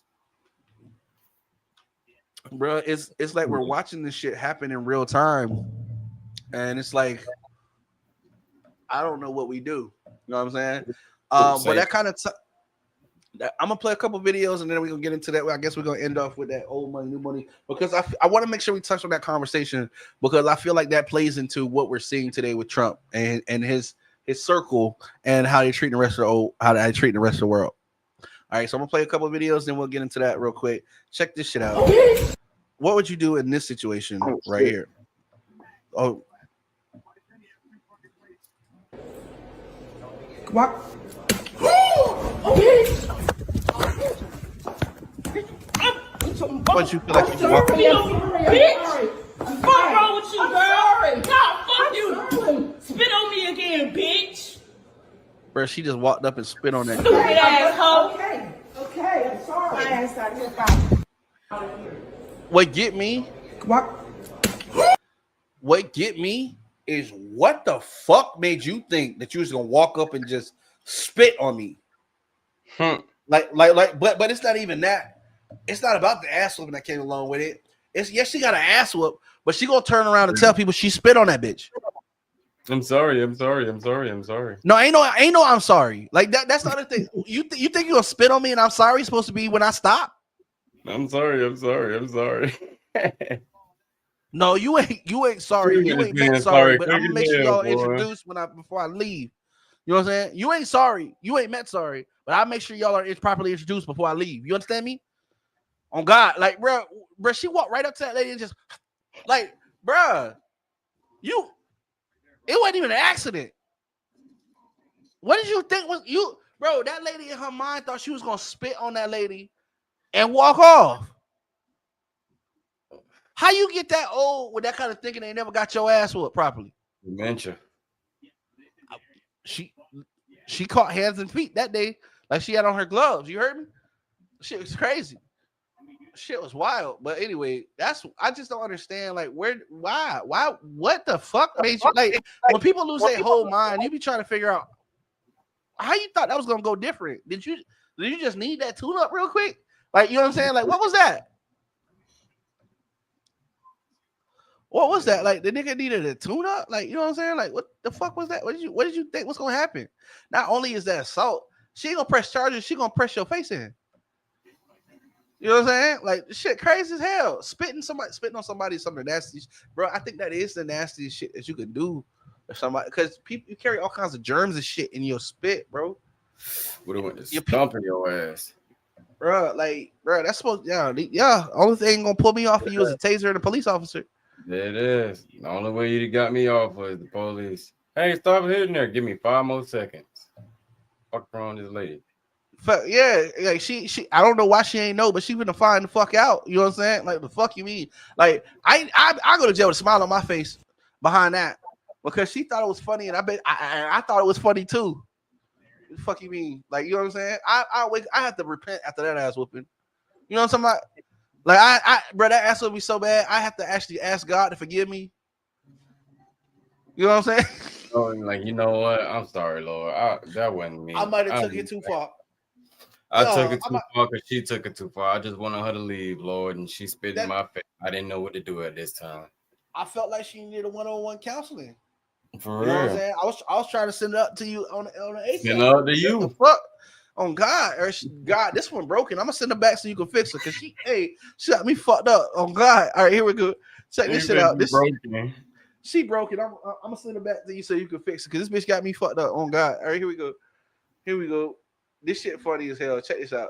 Speaker 1: Bro, it's like we're watching this shit happen in real time, and it's like I don't know what we do. You know what I'm saying? But that kind of I'm gonna play a couple videos and then we're gonna get into that. I guess we're gonna end off with that old money, new money, because I want to make sure we touch on that conversation because I feel like that plays into what we're seeing today with Trump and his circle and how they treat the rest of the world. All right, so I'm gonna play a couple of videos, then we'll get into that real quick. Check this shit out. What would you do in this situation right here? Oh,
Speaker 7: What? Okay.
Speaker 1: what you feel like you walk?
Speaker 7: Bitch! What's wrong with you, girl? No, fuck you! Spit on me again, bitch!
Speaker 1: Bro, she just walked up and spit on that.
Speaker 7: Stupid asshole! Okay, I'm sorry. I asked out here.
Speaker 1: What get me?
Speaker 7: What?
Speaker 1: What get me is what the fuck made you think that you was gonna walk up and just spit on me? But it's not even that. It's not about the ass whooping that came along with it. It's yes, she got an ass whoop, but she gonna turn around and tell people she spit on that bitch.
Speaker 3: I'm sorry.
Speaker 1: No, ain't no I'm sorry. Like that's not a thing. You think you're gonna spit on me and I'm sorry supposed to be when I stop?
Speaker 3: I'm sorry.
Speaker 1: No, you ain't sorry. You ain't meant sorry, but I'm gonna make sure y'all introduce before I leave. You know what I'm saying? You ain't sorry. You ain't meant sorry, but I'll make sure y'all are properly introduced before I leave. You understand me? On God, like, bro, she walked right up to that lady and just like, bro, it wasn't even an accident. What did you think was you, bro? That lady in her mind thought she was gonna spit on that lady and walk off. How you get that old with that kind of thinking? They never got your ass whooped properly.
Speaker 3: Dementia.
Speaker 1: She caught hands and feet that day, like she had on her gloves. You heard me? Shit was crazy. Shit was wild. But anyway, I just don't understand. Like, why, what the fuck made you like when people lose their whole mind? You be trying to figure out how you thought that was gonna go different. Did you just need that tune up real quick? Like, you know what I'm saying? Like, what was that? What was that? Like, the nigga needed a tune up? Like, you know what I'm saying? Like, what the fuck was that? What did you think was gonna happen? Not only is that assault, she ain't gonna press charges, she gonna press your face in. You know what I'm saying? Like, shit crazy as hell. Spitting on somebody is something nasty. Bro, I think that is the nastiest shit that you can do if somebody, because people, you carry all kinds of germs and shit in your spit, bro.
Speaker 3: Would have went to stomping your ass.
Speaker 1: Bro, that's supposed, yeah. Only thing gonna pull me off of you is a taser and a police officer.
Speaker 3: There it is. The only way you got me off was the police. Hey, stop hitting there. Give me 5 more seconds. Fuck wrong with this lady.
Speaker 1: Yeah, like she I don't know why she ain't know, but she finna find the fuck out. You know what I'm saying? Like, the fuck you mean? Like, I go to jail with a smile on my face behind that because she thought it was funny, and I bet I thought it was funny too. What the fuck you mean? Like, you know what I'm saying? I have to repent after that ass whooping. You know what I'm talking about? Like, bro, that ass would be so bad. I have to actually ask God to forgive me. You know what I'm saying?
Speaker 3: Oh, like, you know what? I'm sorry, Lord. That wasn't me.
Speaker 1: I might have took it too far.
Speaker 3: I took it too far because she took it too far. I just wanted her to leave, Lord, and she spit in my face. I didn't know what to do at this time.
Speaker 1: I felt like she needed a one-on-one counseling.
Speaker 3: For real.
Speaker 1: You know what I'm saying? I was trying to send it up to you on the ASAP.
Speaker 3: Send it up to you.
Speaker 1: What the fuck? On God, God, this one broken. I'm gonna send it back so you can fix it. Cause she got me fucked up. On God. All right, here we go. Check this shit out. She broke it. I'm gonna send it back to you so you can fix it. Cause this bitch got me fucked up. On God. All right, here we go. This shit funny as hell. Check this out.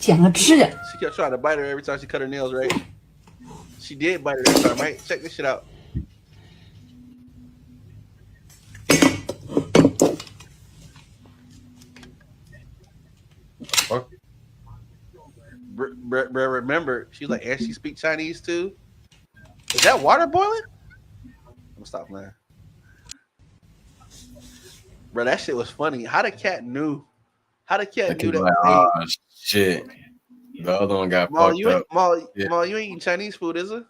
Speaker 1: She kept trying to bite her every time she cut her nails, right? She did bite her this time, right? Check this shit out.
Speaker 3: fuck?
Speaker 1: Remember, she's like, and she speak Chinese too. Is that water boiling? I'm gonna stop playing. Bro, that shit was funny. How the cat knew? How the cat knew that?
Speaker 3: Like, oh shit. The other one got
Speaker 1: Maul,
Speaker 3: fucked
Speaker 1: you ain't,
Speaker 3: up.
Speaker 1: Maul,
Speaker 3: Yeah.
Speaker 1: Maul, you ain't eating Chinese food, is it?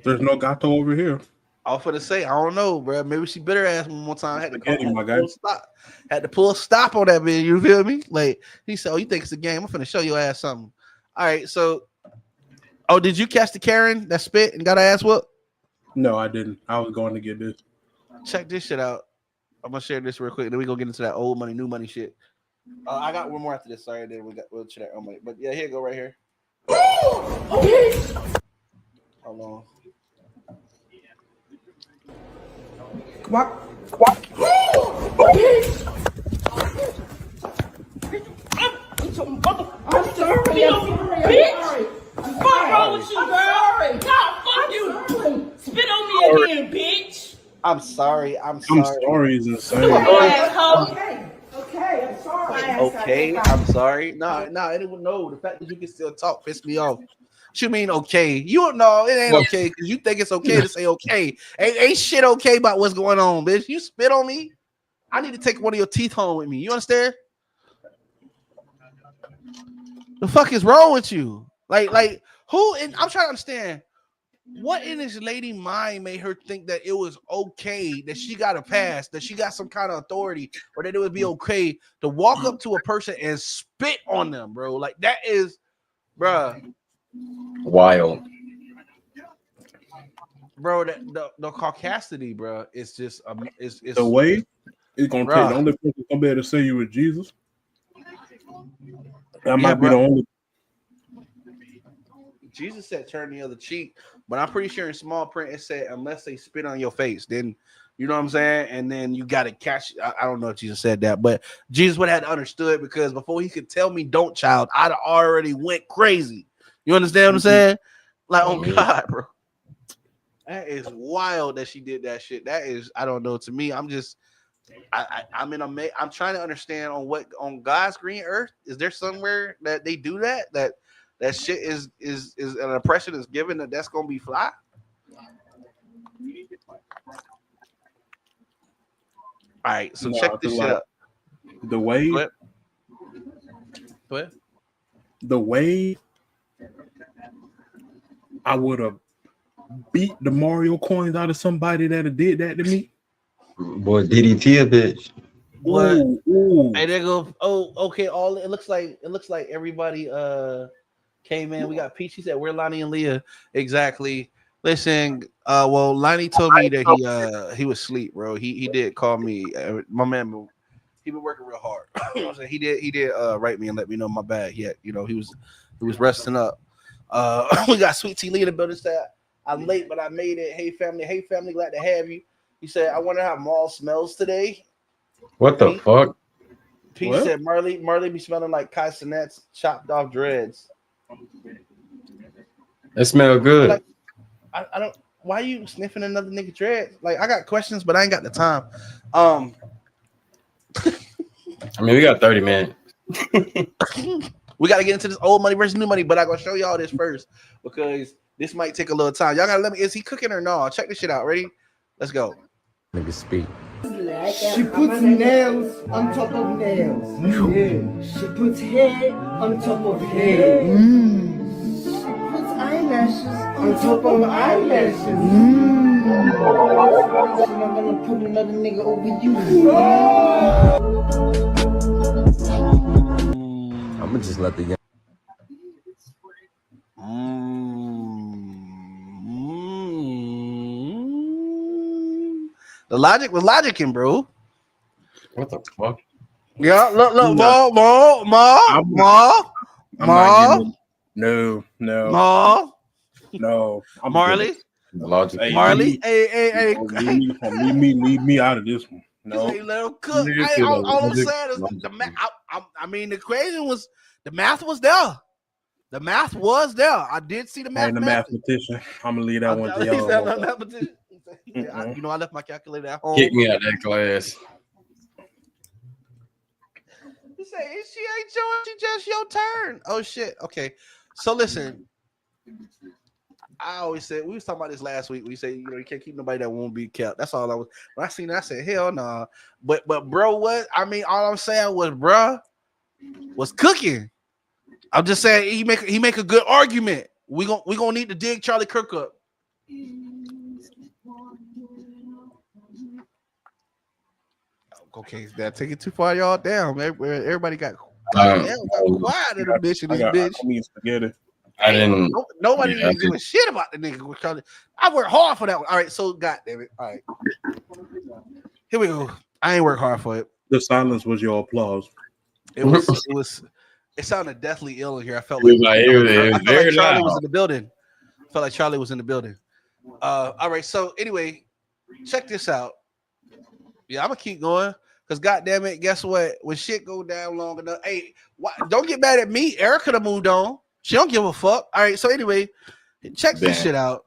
Speaker 2: There's no gato over here.
Speaker 1: I was finna say, I don't know, bro. Maybe she bit her ass one more time. I had to
Speaker 2: Spaghetti, my guy.
Speaker 1: pull a stop. Had to pull a stop on that bitch. You feel me? Like he said, "Oh, you think it's a game? I'm finna show your ass something." All right, so, oh, did you catch the Karen that spit and got her ass whooped?
Speaker 2: No, I didn't. I was going to get this.
Speaker 1: Check this shit out. I'm gonna share this real quick. Then we gonna get into that old money, new money shit. I got one more after this. Sorry, then we'll check that old money. But yeah, here you go right here.
Speaker 7: Okay.
Speaker 1: Hold on.
Speaker 7: Come on. Okay. I'm sorry. Bitch. Fuck wrong with you, girl? God, fuck you. Spit on me again, bitch.
Speaker 1: I'm sorry. I'm
Speaker 2: I'm
Speaker 1: sorry.
Speaker 2: sorry is insane.
Speaker 7: Okay, I'm sorry.
Speaker 1: Okay, I'm sorry. No, anyone know the fact that you can still talk pissed me off. What you mean okay? You don't know it ain't okay because you think it's okay to say okay. Ain't shit okay about what's going on, bitch. You spit on me. I need to take one of your teeth home with me. You understand? The fuck is wrong with you? Like who? And I'm trying to understand what in this lady mind made her think that it was okay that she got a pass, that she got some kind of authority, or that it would be okay to walk up to a person and spit on them, bro. Like that is, bruh.
Speaker 3: Wild.
Speaker 1: Bro, the caucasity, bro, it's just it's
Speaker 2: The way it's gonna take the only person gonna be able to say you with Jesus. That might be the only.
Speaker 1: Jesus said turn the other cheek, but I'm pretty sure in small print it said unless they spit on your face, then you know what I'm saying, and then you got to catch. I don't know if Jesus said that, but Jesus would have understood because before he could tell me don't, child, I'd already went crazy. You understand what I'm saying? Like, oh God, bro, that is wild that she did that shit. That is, I don't know. To me, I'm just, I'm trying to understand on God's green earth. Is there somewhere that they do that shit is an oppression is given that's gonna be fly? All right, so check this shit out.
Speaker 2: The way,
Speaker 1: What?
Speaker 2: the way I would have beat the Mario coins out of somebody that did that to me.
Speaker 10: Boy, DDT a bitch.
Speaker 1: What?
Speaker 2: Ooh.
Speaker 1: And they go, oh, okay. All it looks like everybody came in. We got Peach. He said, "We're Lonnie and Leah." Exactly. Listen, well, Lonnie told me that he was asleep, bro. He did call me. My man, he been working real hard. You know what I'm saying? He did write me and let me know my bad. Yeah, you know, he was resting up. We got Sweet Tea Lee in the building. Said, "I'm late, but I made it." Hey family, glad to have you. He said, "I wonder how Maul smells today."
Speaker 3: What the fuck?
Speaker 1: Pete said, Marley be smelling like Kai Sinet's chopped off dreads.
Speaker 3: It smell good.
Speaker 1: Like, I don't. Why are you sniffing another nigga dread? Like, I got questions, but I ain't got the time.
Speaker 3: I mean, we got 30 minutes.
Speaker 1: We got to get into this old money versus new money, but I'm gonna show y'all this first because this might take a little time. Y'all gotta let me. Is he cooking or no? Check this shit out. Ready? Let's go.
Speaker 5: Nigga speak.
Speaker 8: She puts nails on top of nails. Yeah. She puts hair on top of hair. She puts eyelashes on top of eyelashes. I'm not gonna put another nigga over you.
Speaker 5: I'm gonna just let the young.
Speaker 1: The logic was logicking, bro.
Speaker 3: What the fuck?
Speaker 1: Yeah, look,
Speaker 2: No. No.
Speaker 1: Marley.
Speaker 3: The logic.
Speaker 2: Hey,
Speaker 1: Marley, hey.
Speaker 2: Leave me out of this one. No.
Speaker 1: Hey, let him cook. Hey, all I'm saying is the math. I mean, the equation was the math was there. The math was there. I did see the math.
Speaker 2: I ain't a mathematician. I'm gonna leave that one to y'all.
Speaker 1: You know, I left my calculator at home.
Speaker 3: Kick me out of that class.
Speaker 1: say she ain't yours. She just your turn. Oh shit. Okay. So listen. I always said we was talking about this last week. We say you can't keep nobody that won't be kept. That's all I was. When I seen that, I said hell no. Nah. But bro, what I mean, all I'm saying was, bro, was cooking. I'm just saying he make a good argument. We gonna need to dig Charlie Kirk up. Okay, that take it too far, y'all. Damn, everybody got quiet in the bitch in this bitch.
Speaker 2: I mean spaghetti.
Speaker 3: I didn't.
Speaker 1: Nobody even give a shit about the nigga with Charlie. I worked hard for that one. All right, so goddamn it. All right, here we go. I ain't work hard for it.
Speaker 2: The silence was your applause.
Speaker 1: It sounded deathly ill in here. I felt like Charlie was in the building. Felt like Charlie was in the building. All right, so anyway, check this out. Yeah, I'm gonna keep going because goddamn it, guess what? When shit go down long enough, hey, don't get mad at me. Eric could have moved on. She don't give a fuck. All right, so anyway, check this shit out.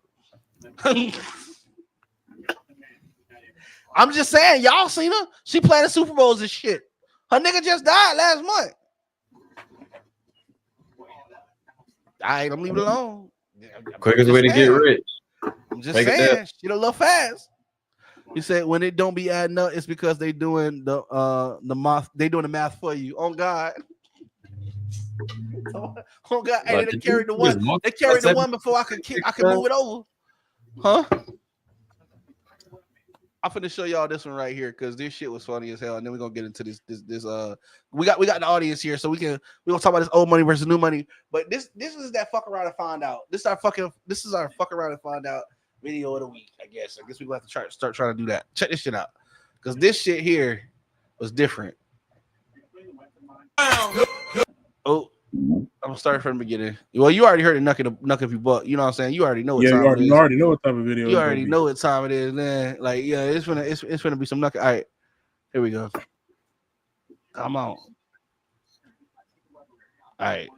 Speaker 1: I'm just saying, y'all seen her? She playing Super Bowls and shit. Her nigga just died last month. All right, I'm leaving it alone.
Speaker 3: Quickest way to get rich.
Speaker 1: I'm just saying, shit a little fast. He said when it don't be adding up, it's because they doing the math. They doing the math for you. On God. Oh God! Hey, they carried the one. They carried the one before I could move it over. Huh? I'm finna show y'all this one right here because this shit was funny as hell, and then we're gonna get into this. We got the audience here, so we're gonna talk about this old money versus new money. But this is that fuck around and find out. This is our fuck around and find out video of the week. I guess we will have to start trying to do that. Check this shit out because this shit here was different. Oh, I'm gonna start from the beginning. Well, you already heard it knuck if you buck. You know what I'm saying? You already know what time it is.
Speaker 2: You already know what type of video.
Speaker 1: You already know what time it is, man. Like, yeah, it's gonna be some knuck. All right, here we go. Come on. All right.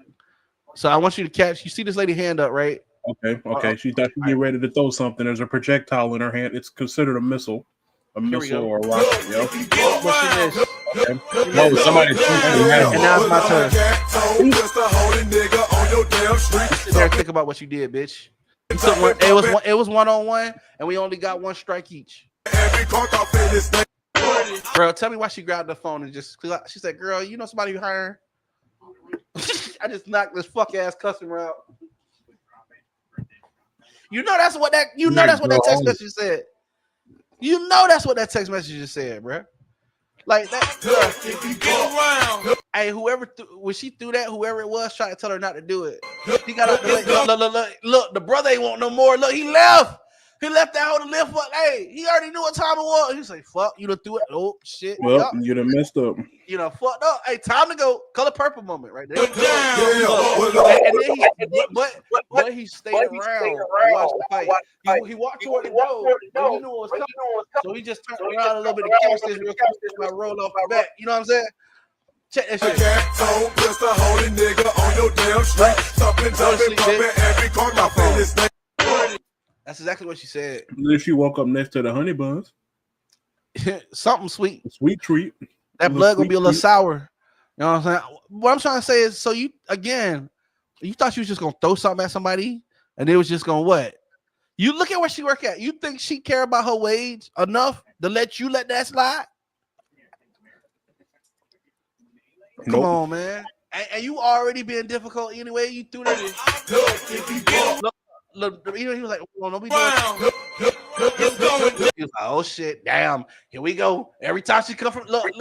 Speaker 1: So I want you to catch. You see this lady hand up, right?
Speaker 2: Okay. She thought she'd get ready to throw something. There's a projectile in her hand. It's considered a missile. A missile or a rocket, yo.
Speaker 1: What she missed?
Speaker 3: Okay. Oh, somebody.
Speaker 1: And now it's my turn. Sit there and think about what you did, bitch. You took one, it was 1-on-1, and we only got one strike each. Bro, tell me why she grabbed the phone and just. She said, "Girl, you know somebody behind her." I just knocked this fuck ass customer out. You know that's what that. You know that's what that text message said. You know that's what that text message just said, bro. Like that. Hey, when she threw that, whoever it was, tried to tell her not to do it. He got up. Look, the brother ain't want no more. Look, he left. He left that hoe to live. Hey, he already knew what time it was. He said, "Fuck, you done threw it." Oh shit.
Speaker 2: Well, you done messed up.
Speaker 1: You know, fucked up. Hey, time to go. Color purple moment right there. But he stayed around. Watched the fight. He walked toward the door. But he knew what was coming. So he just turned around a little bit to catch this real quick. I rolled off the back. You know what I'm saying? Check that shit. That's exactly what she said.
Speaker 2: Then she woke up next to the honey buns.
Speaker 1: Something sweet.
Speaker 2: A sweet treat.
Speaker 1: That blood gonna be a little sour. You know what I'm saying? What I'm trying to say is, so you thought you was just gonna throw something at somebody, and it was just gonna what? You look at where she work at. You think she care about her wage enough to let that slide? Come on, man. And you already being difficult anyway. You threw that in. Look, he was like, well, don't be doing it. He was like, oh shit, damn, here we go. Every time she come from look, she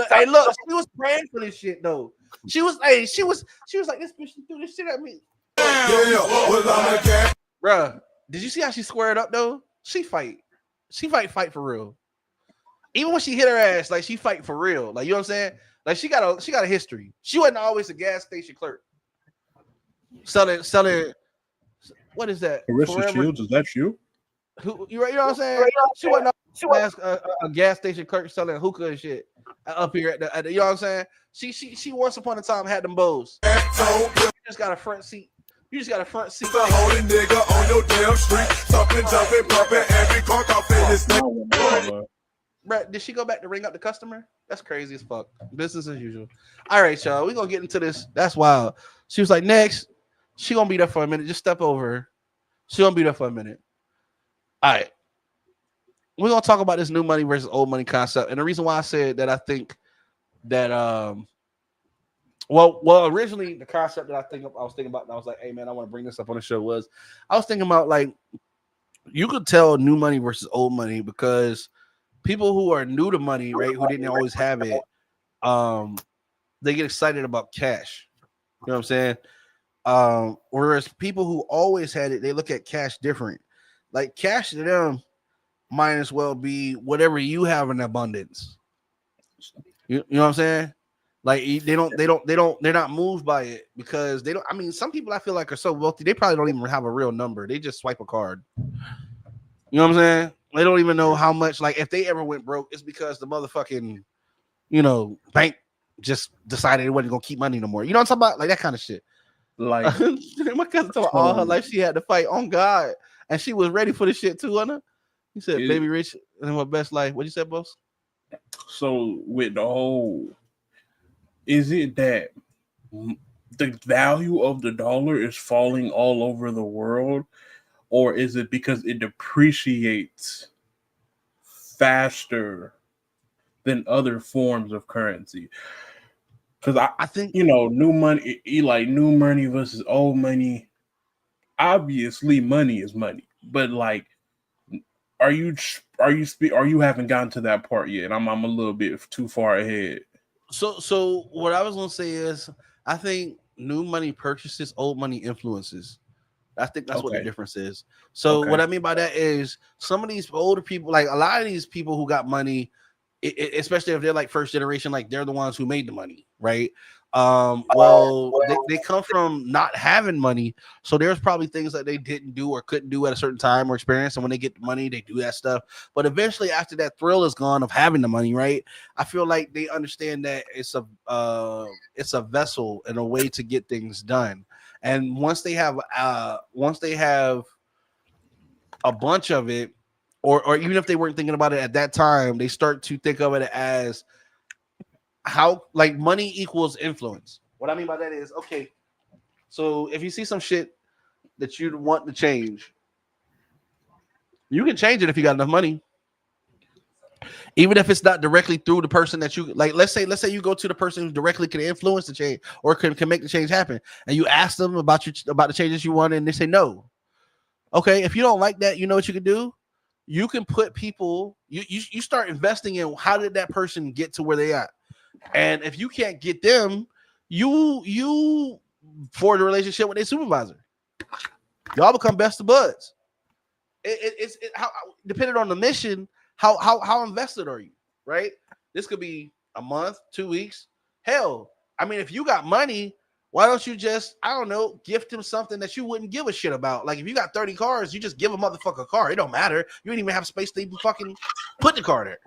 Speaker 1: was praying for this shit though. She was like, this bitch threw this shit at me. Bruh, did you see how she squared up though? She fight for real. Even when she hit her ass, like she fight for real. Like, you know what I'm saying? Like she got a history. She wasn't always a gas station clerk. Selling. What is that?
Speaker 2: Carissa Shields, is that you?
Speaker 1: You know what I'm saying? She wasn't a gas station clerk selling hookah and shit up here at the you know what I'm saying? She once upon a time had them bows. You just got a front seat. The holding nigga on your damn street. Something jumping, pumping, every car off in this thing. Brett, did she go back to ring up the customer? That's crazy as fuck. Business as usual. All right, y'all. We're gonna get into this. That's wild. She was like, next, she gonna be there for a minute. Just step over her. She gonna be there for a minute. All right. We're gonna talk about this new money versus old money concept. And the reason why I said that I think that well, originally the concept that I was thinking about, and I was like, hey man, I want to bring this up on the show, was I was thinking about like you could tell new money versus old money because people who are new to money, right, who didn't always have it, they get excited about cash. You know what I'm saying? Whereas people who always had it, they look at cash different. Like cash to them might as well be whatever you have in abundance. You know what I'm saying? Like they're not moved by it because they don't. I mean, some people I feel like are so wealthy they probably don't even have a real number. They just swipe a card. You know what I'm saying? They don't even know how much. Like if they ever went broke, it's because the motherfucking, bank just decided it wasn't gonna keep money no more. You know what I'm talking about? Like that kind of shit.
Speaker 2: Like
Speaker 1: my cousin told all her life she had to fight on God, and she was ready for the shit too. On her, he said, "Baby rich and my best life." What you said, boss?
Speaker 2: So with the whole, is it that the value of the dollar is falling all over the world, or is it because it depreciates faster than other forms of currency? Because I think new money, like new money versus old money. Obviously, money is money, but like, are you haven't gotten to that part yet? I'm a little bit too far ahead.
Speaker 1: So what I was gonna say is, I think new money purchases, old money influences. I think that's what the difference is. So what I mean by that is some of these older people, like a lot of these people who got money, especially if they're like first generation, like they're the ones who made the money, right? They come from not having money, so there's probably things that they didn't do or couldn't do at a certain time or experience, and when they get the money they do that stuff. But eventually after that thrill is gone of having the money, right, I feel like they understand that it's a vessel and a way to get things done. And once they have a bunch of it, or even if they weren't thinking about it at that time, they start to think of it as how like money equals influence. What I mean by that is, okay, so if you see some shit that you want to change, you can change it if you got enough money. Even if it's not directly through the person that you like, let's say you go to the person who directly can influence the change or can make the change happen, and you ask them about the changes you want, and they say no. Okay, if you don't like that, you know what you can do? You can put people, you start investing in how did that person get to where they at. And if you can't get them, you forge a relationship with a supervisor. Y'all become best of buds. It's how depending on the mission, how invested are you, right? This could be a month, 2 weeks. Hell, I mean, if you got money, why don't you just, I don't know, gift him something that you wouldn't give a shit about? Like if you got 30 cars, you just give a motherfucker a car. It don't matter. You don't even have space to even fucking put the car there.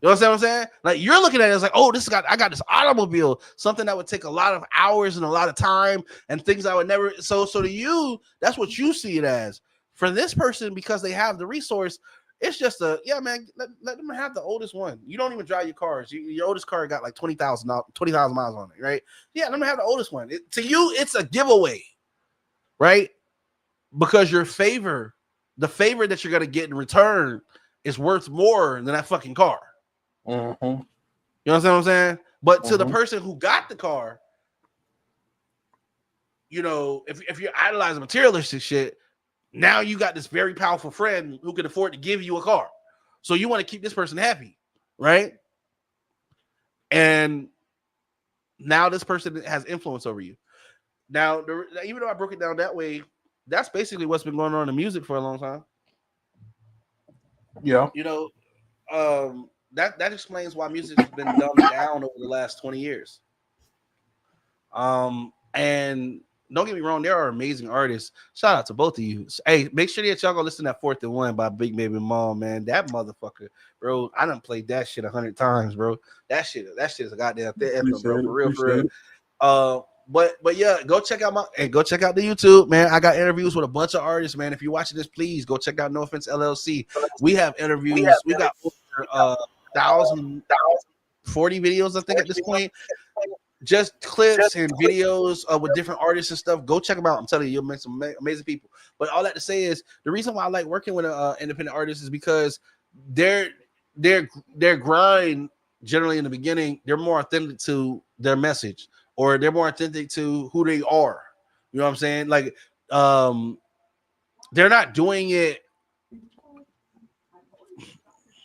Speaker 1: You know what I'm saying? Like you're looking at it as like, oh, I got this automobile, something that would take a lot of hours and a lot of time and things I would never. So to you, that's what you see it as. For this person, because they have the resource, it's just let them have the oldest one. You don't even drive your cars. Your oldest car got like 20,000 miles on it, right? Yeah, let them have the oldest one. To you, it's a giveaway, right? Because the favor that you're gonna get in return is worth more than that fucking car.
Speaker 2: Mm-hmm.
Speaker 1: You know what I'm saying? But to the person who got the car, if you're idolizing materialistic shit, now you got this very powerful friend who can afford to give you a car. So you want to keep this person happy, right? And now this person has influence over you. Now, even though I broke it down that way, that's basically what's been going on in music for a long time.
Speaker 2: Yeah.
Speaker 1: That explains why music has been dumbed down over the last 20 years. And don't get me wrong, there are amazing artists. Shout out to both of you. Hey, make sure that y'all go listen to that 4th and 1 by Big Baby Mom, man. That motherfucker, bro. I done played that shit 100 times, bro. That shit is a goddamn thing, bro. For real. But yeah, go check out the YouTube, man. I got interviews with a bunch of artists, man. If you're watching this, please go check out No Offense LLC. We have interviews. We got 1,040 videos, I think, at this point. Just clips and videos with different artists and stuff. Go check them out. I'm telling you, you'll meet some amazing people. But all that to say is the reason why I like working with independent artists is because their grind generally in the beginning, they're more authentic to their message, or they're more authentic to who they are. You know what I'm saying? Like, they're not doing it.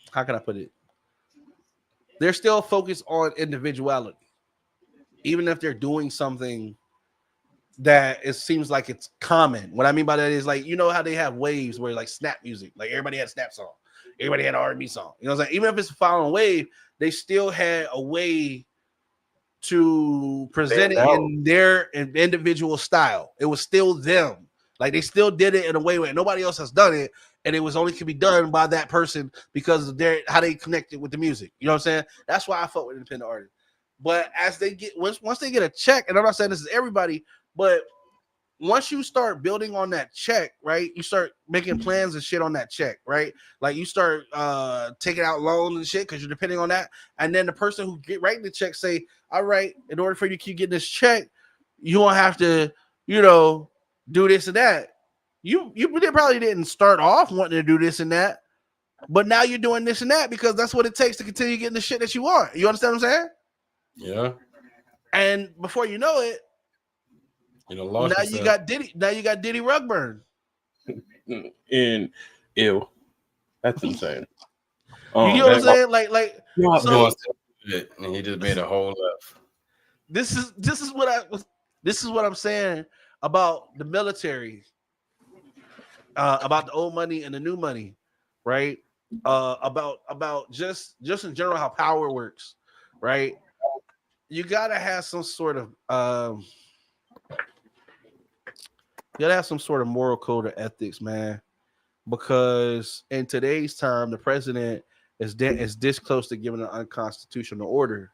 Speaker 1: How can I put it? They're still focused on individuality. Even if they're doing something that it seems like it's common. What I mean by that is, like, you know how they have waves where like snap music, like everybody had a snap song, everybody had an R&B song. You know what I'm saying? Even if it's a following wave, they still had a way to present it in their individual style. It was still them. Like, they still did it in a way where nobody else has done it, and it was only can be done by that person because of how they connected with the music. You know what I'm saying? That's why I fuck with independent artists. But as they get once they get a check, and I'm not saying this is everybody, but once you start building on that check, right? You start making plans and shit on that check, right? Like, you start taking out loans and shit because you're depending on that. And then the person who get writing the check say, all right, in order for you to keep getting this check, you won't have to, do this and that. You probably didn't start off wanting to do this and that, but now you're doing this and that because that's what it takes to continue getting the shit that you want. You understand what I'm saying?
Speaker 3: Yeah.
Speaker 1: And before you know it, now you got Diddy Rugburn.
Speaker 2: And ew, that's insane.
Speaker 1: You know what I'm saying? Like
Speaker 3: so, and he just made a whole left.
Speaker 1: This is what I'm saying about the military, about the old money and the new money, right? About just in general how power works, right? You gotta have some sort of moral code of ethics, man. Because in today's time, the president is this close to giving an unconstitutional order,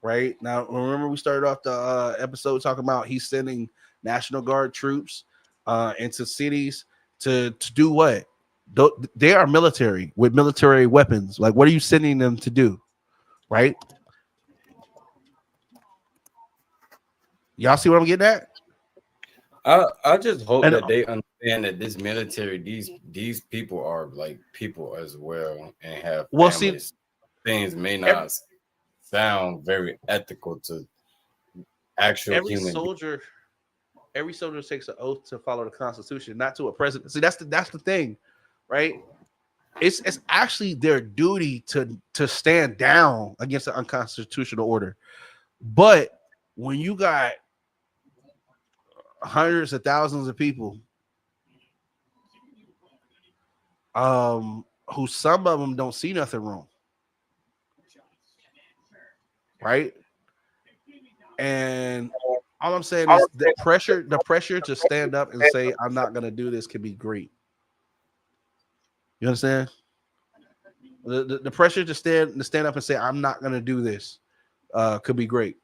Speaker 1: right? Now, remember we started off the episode talking about he's sending National Guard troops into cities to do what? They are military with military weapons. Like, what are you sending them to do, right? Y'all see what I'm getting at?
Speaker 3: I just hope that they understand that this military, these people are like people as well and have families. Things may not sound very ethical to actual human beings. Every soldier takes an oath to follow the Constitution, not to a president. See, that's the thing, right? It's actually their duty to stand down against the unconstitutional order. But when you got hundreds of thousands of people, who some of them don't see nothing wrong, right? And all I'm saying is the pressure to stand up and say, I'm not going to do this can be great. You understand? The pressure to stand up and say, I'm not going to do this could be great.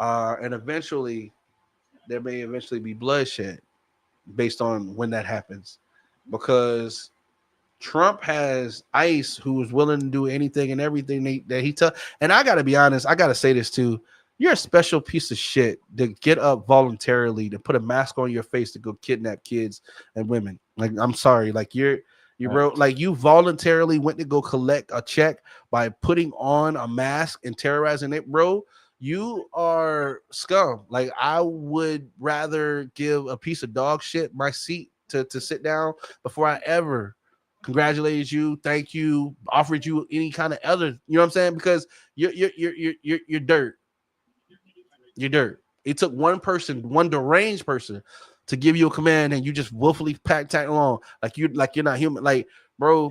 Speaker 3: And eventually, there may be bloodshed based on when that happens. Because Trump has ICE who is willing to do anything and everything that he tells. And I got to be honest, I got to say this too. You're a special piece of shit to get up voluntarily to put a mask on your face to go kidnap kids and women. Like, I'm sorry, like you bro, like you voluntarily went to go collect a check by putting on a mask and terrorizing it, bro. You are scum. Like, I would rather give a piece of dog shit my seat to sit down before I ever congratulated you, thank you, offered you any kind of other, you know what I'm saying? Because you're dirt. You're dirt. It took one deranged person to give you a command, and you just willfully tag along like you're not human. Like, bro,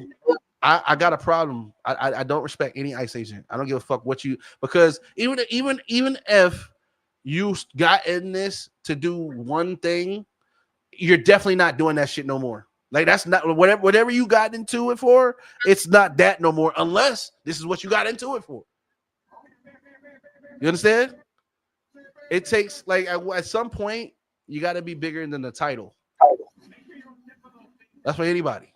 Speaker 3: I got a problem. I don't respect any ICE agent. I don't give a fuck what you, because even if you got in this to do one thing, you're definitely not doing that shit no more. Like, that's not whatever you got into it for. It's not that no more, unless this is what you got into it for. You understand? It takes, like, at some point, you got to be bigger than the title. That's for anybody.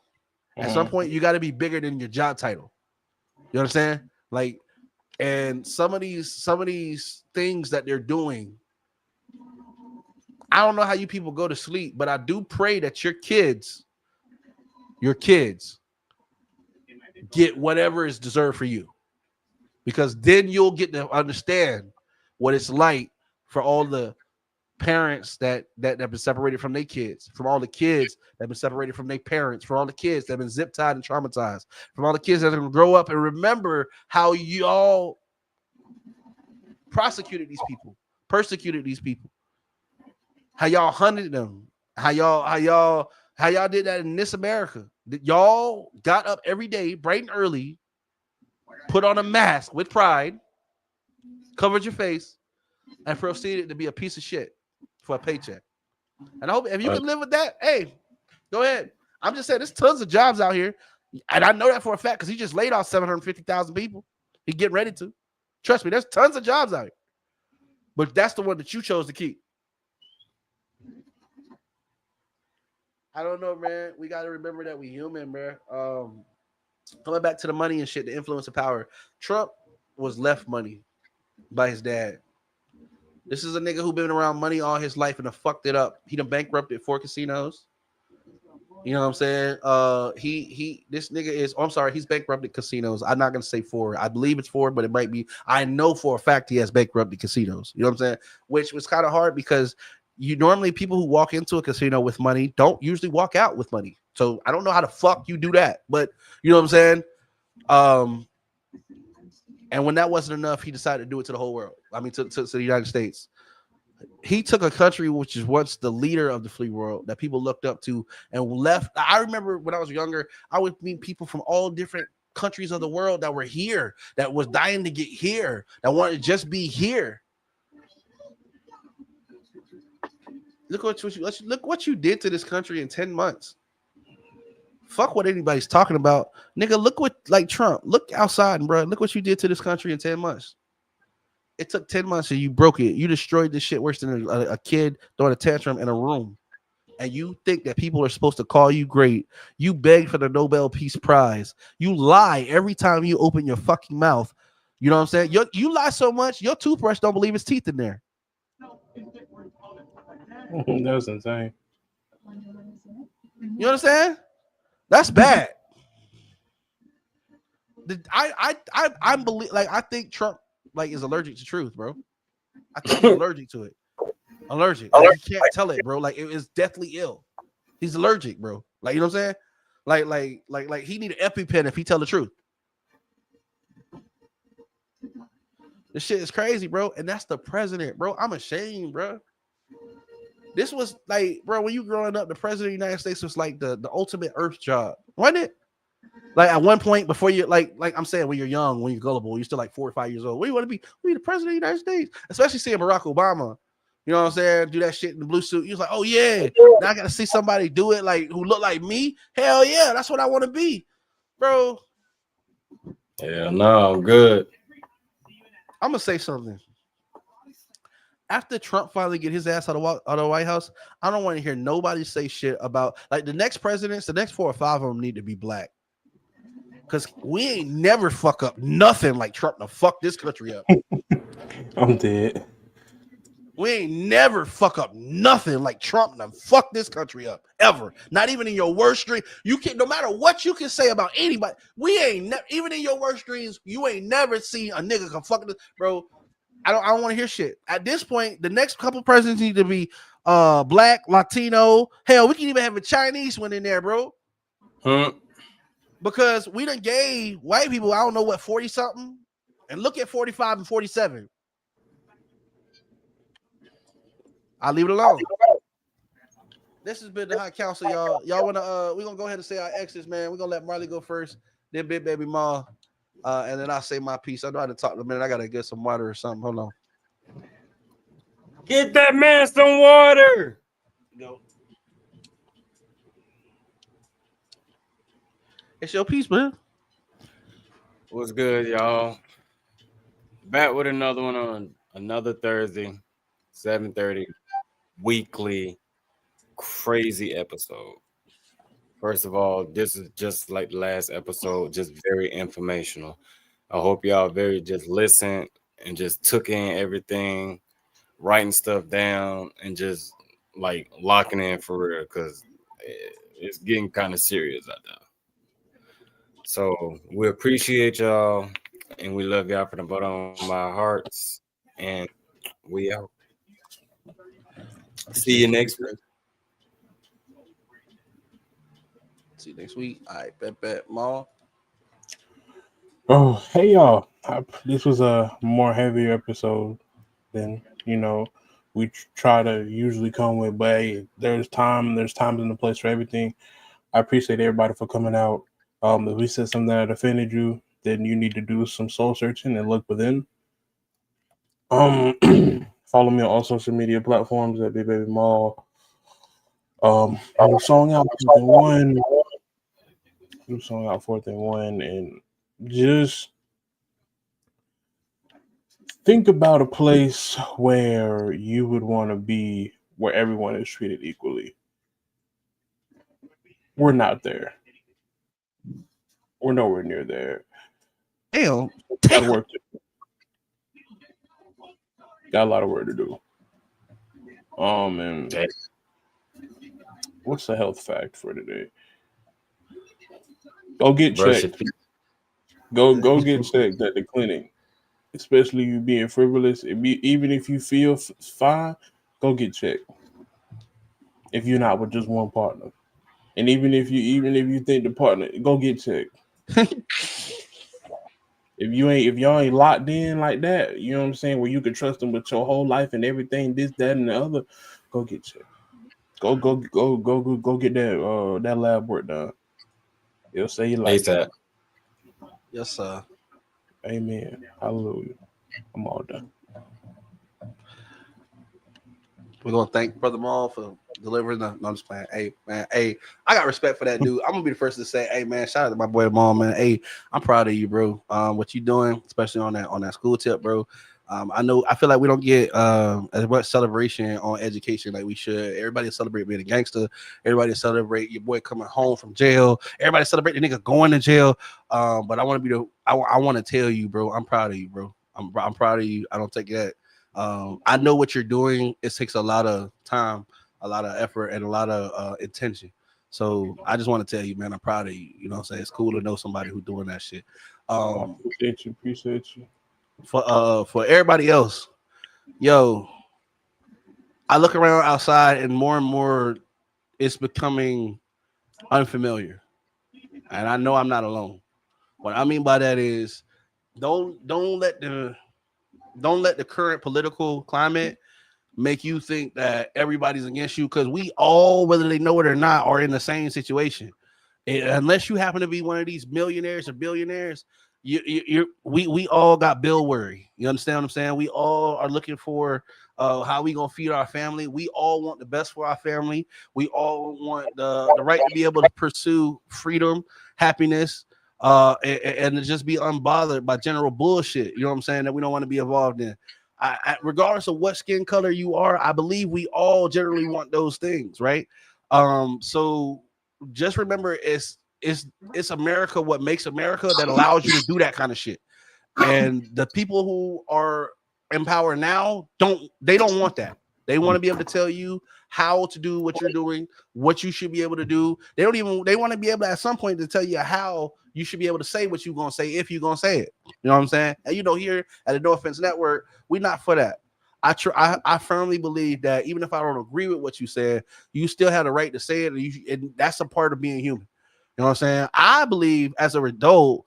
Speaker 3: At some point, you got to be bigger than your job title. You understand? Like, and some of these things that they're doing, I don't know how you people go to sleep, but I do pray that your kids get whatever is deserved for you, because then you'll get to understand what it's like for all the parents that have been separated from their kids, from all the kids that have been separated from their parents, from all the kids that have been zip tied and traumatized, from all the kids that are going to grow up and remember how y'all prosecuted these people, persecuted these people, how y'all hunted them, how y'all did that in this America. That y'all got up every day bright and early, put on a mask with pride, covered your face, and proceeded to be a piece of shit for a paycheck. And I hope if you can live with that, hey, go ahead. I'm just saying there's tons of jobs out here. And I know that for a fact because he just laid off 750,000 people. He's getting ready to. Trust me, there's tons of jobs out here. But that's the one that you chose to keep. I don't know, man. We got to remember that we human, man. Coming back to the money and shit, the influence of power. Trump was left money by his dad. This is a nigga who been around money all his life and have fucked it up. He done bankrupted 4 casinos. You know what I'm saying? This nigga is, I'm sorry, he's bankrupted casinos. I'm not gonna say 4. I believe it's 4, but it might be. I know for a fact he has bankrupted casinos. You know what I'm saying? Which was kind of hard because you normally people who walk into a casino with money don't usually walk out with money. So I don't know how the fuck you do that, but you know what I'm saying? And when that wasn't enough, he decided to do it to the whole world. I mean, to the United States. He took a country which is once the leader of the free world that people looked up to and left. I remember when I was younger, I would meet people from all different countries of the world that were here, that was dying to get here, that wanted to just be here. Look what you did to this country in 10 months. Fuck what anybody's talking about. Nigga, look what, like Trump, look outside, bro. Look what you did to this country in 10 months. It took 10 months and you broke it. You destroyed this shit worse than a kid throwing a tantrum in a room. And you think that people are supposed to call you great. You beg for the Nobel Peace Prize. You lie every time you open your fucking mouth. You know what I'm saying? You lie so much, your toothbrush don't believe its teeth in there.
Speaker 2: That's insane.
Speaker 3: You understand? That's bad. I believe, like, I think Trump like is allergic to truth, bro. I think he's allergic to it. Allergic. Like, you can't tell it, bro. Like, it is deathly ill. He's allergic, bro. Like, you know what I'm saying? Like he need an EpiPen if he tell the truth. This shit is crazy, bro. And that's the president, bro. I'm ashamed, bro. This was like, bro, when you growing up, the president of the United States was like the ultimate earth job, wasn't it? Like at one point before you, like I'm saying, when you're young, when you're gullible, you're still like 4 or 5 years old. What do you want to be? We the president of the United States, especially seeing Barack Obama. You know what I'm saying? Do that shit in the blue suit. You're like, oh yeah, now I got to see somebody do it like who look like me. Hell yeah, that's what I want to be, bro.
Speaker 5: Yeah, no, I'm good.
Speaker 3: I'm gonna say something. After Trump finally get his ass out of the White House, I don't want to hear nobody say shit about like the next presidents. The next 4 or 5 of them need to be black, because we ain't never fuck up nothing like Trump to fuck this country up.
Speaker 2: I'm dead.
Speaker 3: We ain't never fuck up nothing like Trump to fuck this country up ever. Not even in your worst dream. You can, no matter what you can say about anybody, we ain't even in your worst dreams. You ain't never seen a nigga come fuck this, bro. I don't want to hear shit. At this point, the next couple presidents need to be black, Latino. Hell, we can even have a Chinese one in there, bro. Because we done gave white people, I don't know what, 40 something, and look at 45 and 47. I'll leave it alone. This has been the High Counsel, y'all. Y'all wanna we're gonna go ahead and say our exits, man. We're gonna let Marley go first, then Big Baby Ma. And then I'll say my piece. I know how to talk in a minute. I gotta get some water or something. Hold on.
Speaker 4: Get that man some water.
Speaker 3: Go. It's your piece, man.
Speaker 4: What's good, y'all? Back with another one on another Thursday, 7:30, weekly, crazy episode. First of all, this is just like the last episode, just very informational. I hope y'all very just listened and just took in everything, writing stuff down, and just like locking in for real, because it's getting kind of serious out there. So we appreciate y'all and we love y'all from the bottom of our hearts. And we out. See you next week.
Speaker 3: See you next week. All right, bet, Maul.
Speaker 2: Oh, hey y'all! This was a more heavier episode than we try to usually come with. But hey, there's times and a place for everything. I appreciate everybody for coming out. If we said something that offended you, then you need to do some soul searching and look within. Follow me on all social media platforms at Big Baby Mall. New song out 4th and 1, and just think about a place where you would want to be, where everyone is treated equally. We're not there. We're nowhere near there.
Speaker 3: Damn.
Speaker 2: Got work to do. Got a lot of work to do. And what's the health fact for today? Go get checked. Go get checked at the clinic. Especially you being frivolous. Even if you feel fine, go get checked. If you're not with just one partner, and even if you think the partner, go get checked. If y'all ain't locked in like that, you know what I'm saying, where you can trust them with your whole life and everything, this, that, and the other, go get checked. Go get that lab work done. It'll save your life.
Speaker 3: Yes, sir.
Speaker 2: Amen. Hallelujah. I'm all done.
Speaker 3: We're gonna thank Brother Maul for delivering the. No, I'm just playing. Hey, man. Hey, I got respect for that dude. I'm gonna be the first to say, hey, man, shout out to my boy Maul, man. Hey, I'm proud of you, bro. What you doing, especially on that school tip, bro. I feel like we don't get as much celebration on education like we should. Everybody celebrate being a gangster. Everybody celebrate your boy coming home from jail. Everybody celebrate the nigga going to jail. But I want to tell you, bro, I'm proud of you, bro. I'm proud of you. I don't take that. I know what you're doing. It takes a lot of time, a lot of effort, and a lot of intention. So I just want to tell you, man, I'm proud of you. You know what I'm saying? It's cool to know somebody who's doing that shit.
Speaker 2: Appreciate you.
Speaker 3: For everybody else, yo, I look around outside and more it's becoming unfamiliar. And I know I'm not alone. What I mean by that is don't let the current political climate make you think that everybody's against you, because we all, whether they know it or not, are in the same situation. Unless you happen to be one of these millionaires or billionaires, we all got bill worry. You understand what I'm saying? We all are looking for how we gonna feed our family. We all want the best for our family. We all want the right to be able to pursue freedom, happiness, and to just be unbothered by general bullshit. You know what I'm saying? That we don't want to be involved in. Regardless of what skin color you are, I believe we all generally want those things, right? So just remember, it's America, what makes America, that allows you to do that kind of shit. And the people who are in power now don't want that. They want to be able to tell you how to do what you're doing, what you should be able to do. They want to be able to, at some point, to tell you how you should be able to say what you're gonna say, if you're gonna say it. You know what I'm saying? And here at the No Offense Network, we're not for that. I firmly believe that even if I don't agree with what you said, you still have the right to say it, and that's a part of being human. You know what I'm saying? I believe as a adult,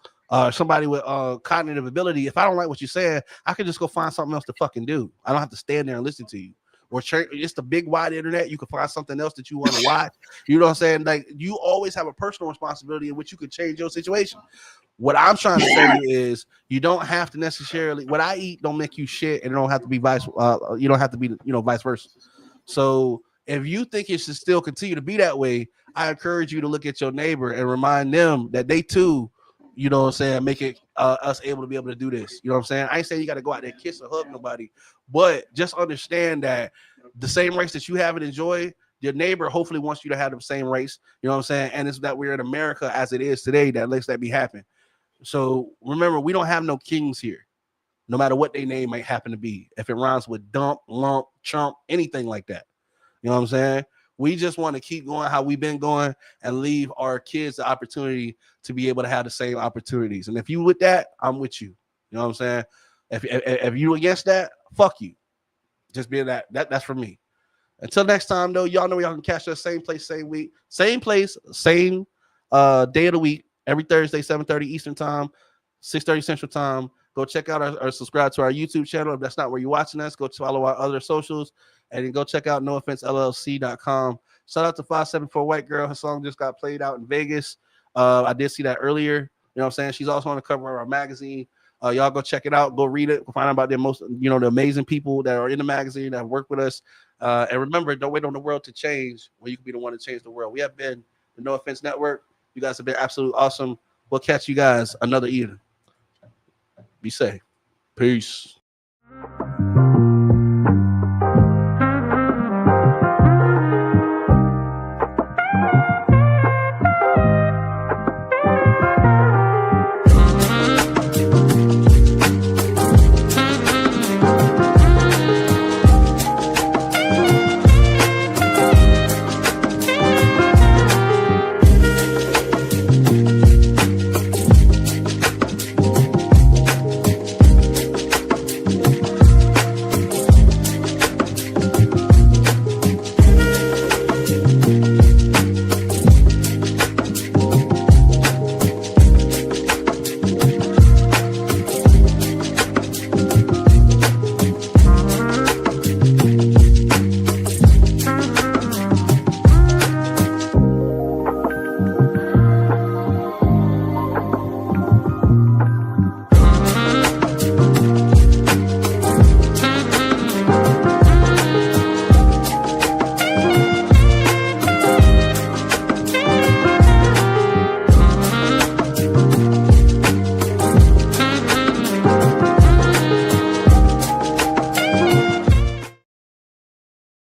Speaker 3: somebody with cognitive ability, if I don't like what you're saying, I can just go find something else to fucking do. I don't have to stand there and listen to you. Or it's the big wide internet. You can find something else that you want to watch. You know what I'm saying? Like, you always have a personal responsibility in which you could change your situation. What I'm trying to tell you is, you don't have to necessarily, what I eat don't make you shit, and it don't have to be you don't have to be, vice versa. So if you think it should still continue to be that way, I encourage you to look at your neighbor and remind them that they too, you know what I'm saying, make it us able to be able to do this. You know what I'm saying? I ain't saying you got to go out there and kiss or hug nobody, but just understand that the same rights that you have and enjoy, your neighbor hopefully wants you to have the same rights. You know what I'm saying? And it's that we're in America as it is today that lets that be happen. So remember, we don't have no kings here, no matter what their name might happen to be. If it rhymes with dump, lump, chump, anything like that. You know what I'm saying? We just want to keep going how we've been going and leave our kids the opportunity to be able to have the same opportunities. And if you with that, I'm with you. You know what I'm saying? If you against that, fuck you. Just being that's for me. Until next time, though, y'all know y'all can catch us same place, same week, same place, same day of the week, every Thursday, 7:30 Eastern time, 6:30 Central time. Go check out or subscribe to our YouTube channel. If that's not where you're watching us, go follow our other socials and then go check out NoOffenseLLC.com. Shout out to 574 White Girl. Her song just got played out in Vegas. I did see that earlier. You know what I'm saying? She's also on the cover of our magazine. Y'all go check it out. Go read it. Go find out about the amazing people that are in the magazine that work with us. And remember, don't wait on the world to change when you can be the one to change the world. We have been the No Offense Network. You guys have been absolutely awesome. We'll catch you guys another evening. Be safe. Peace.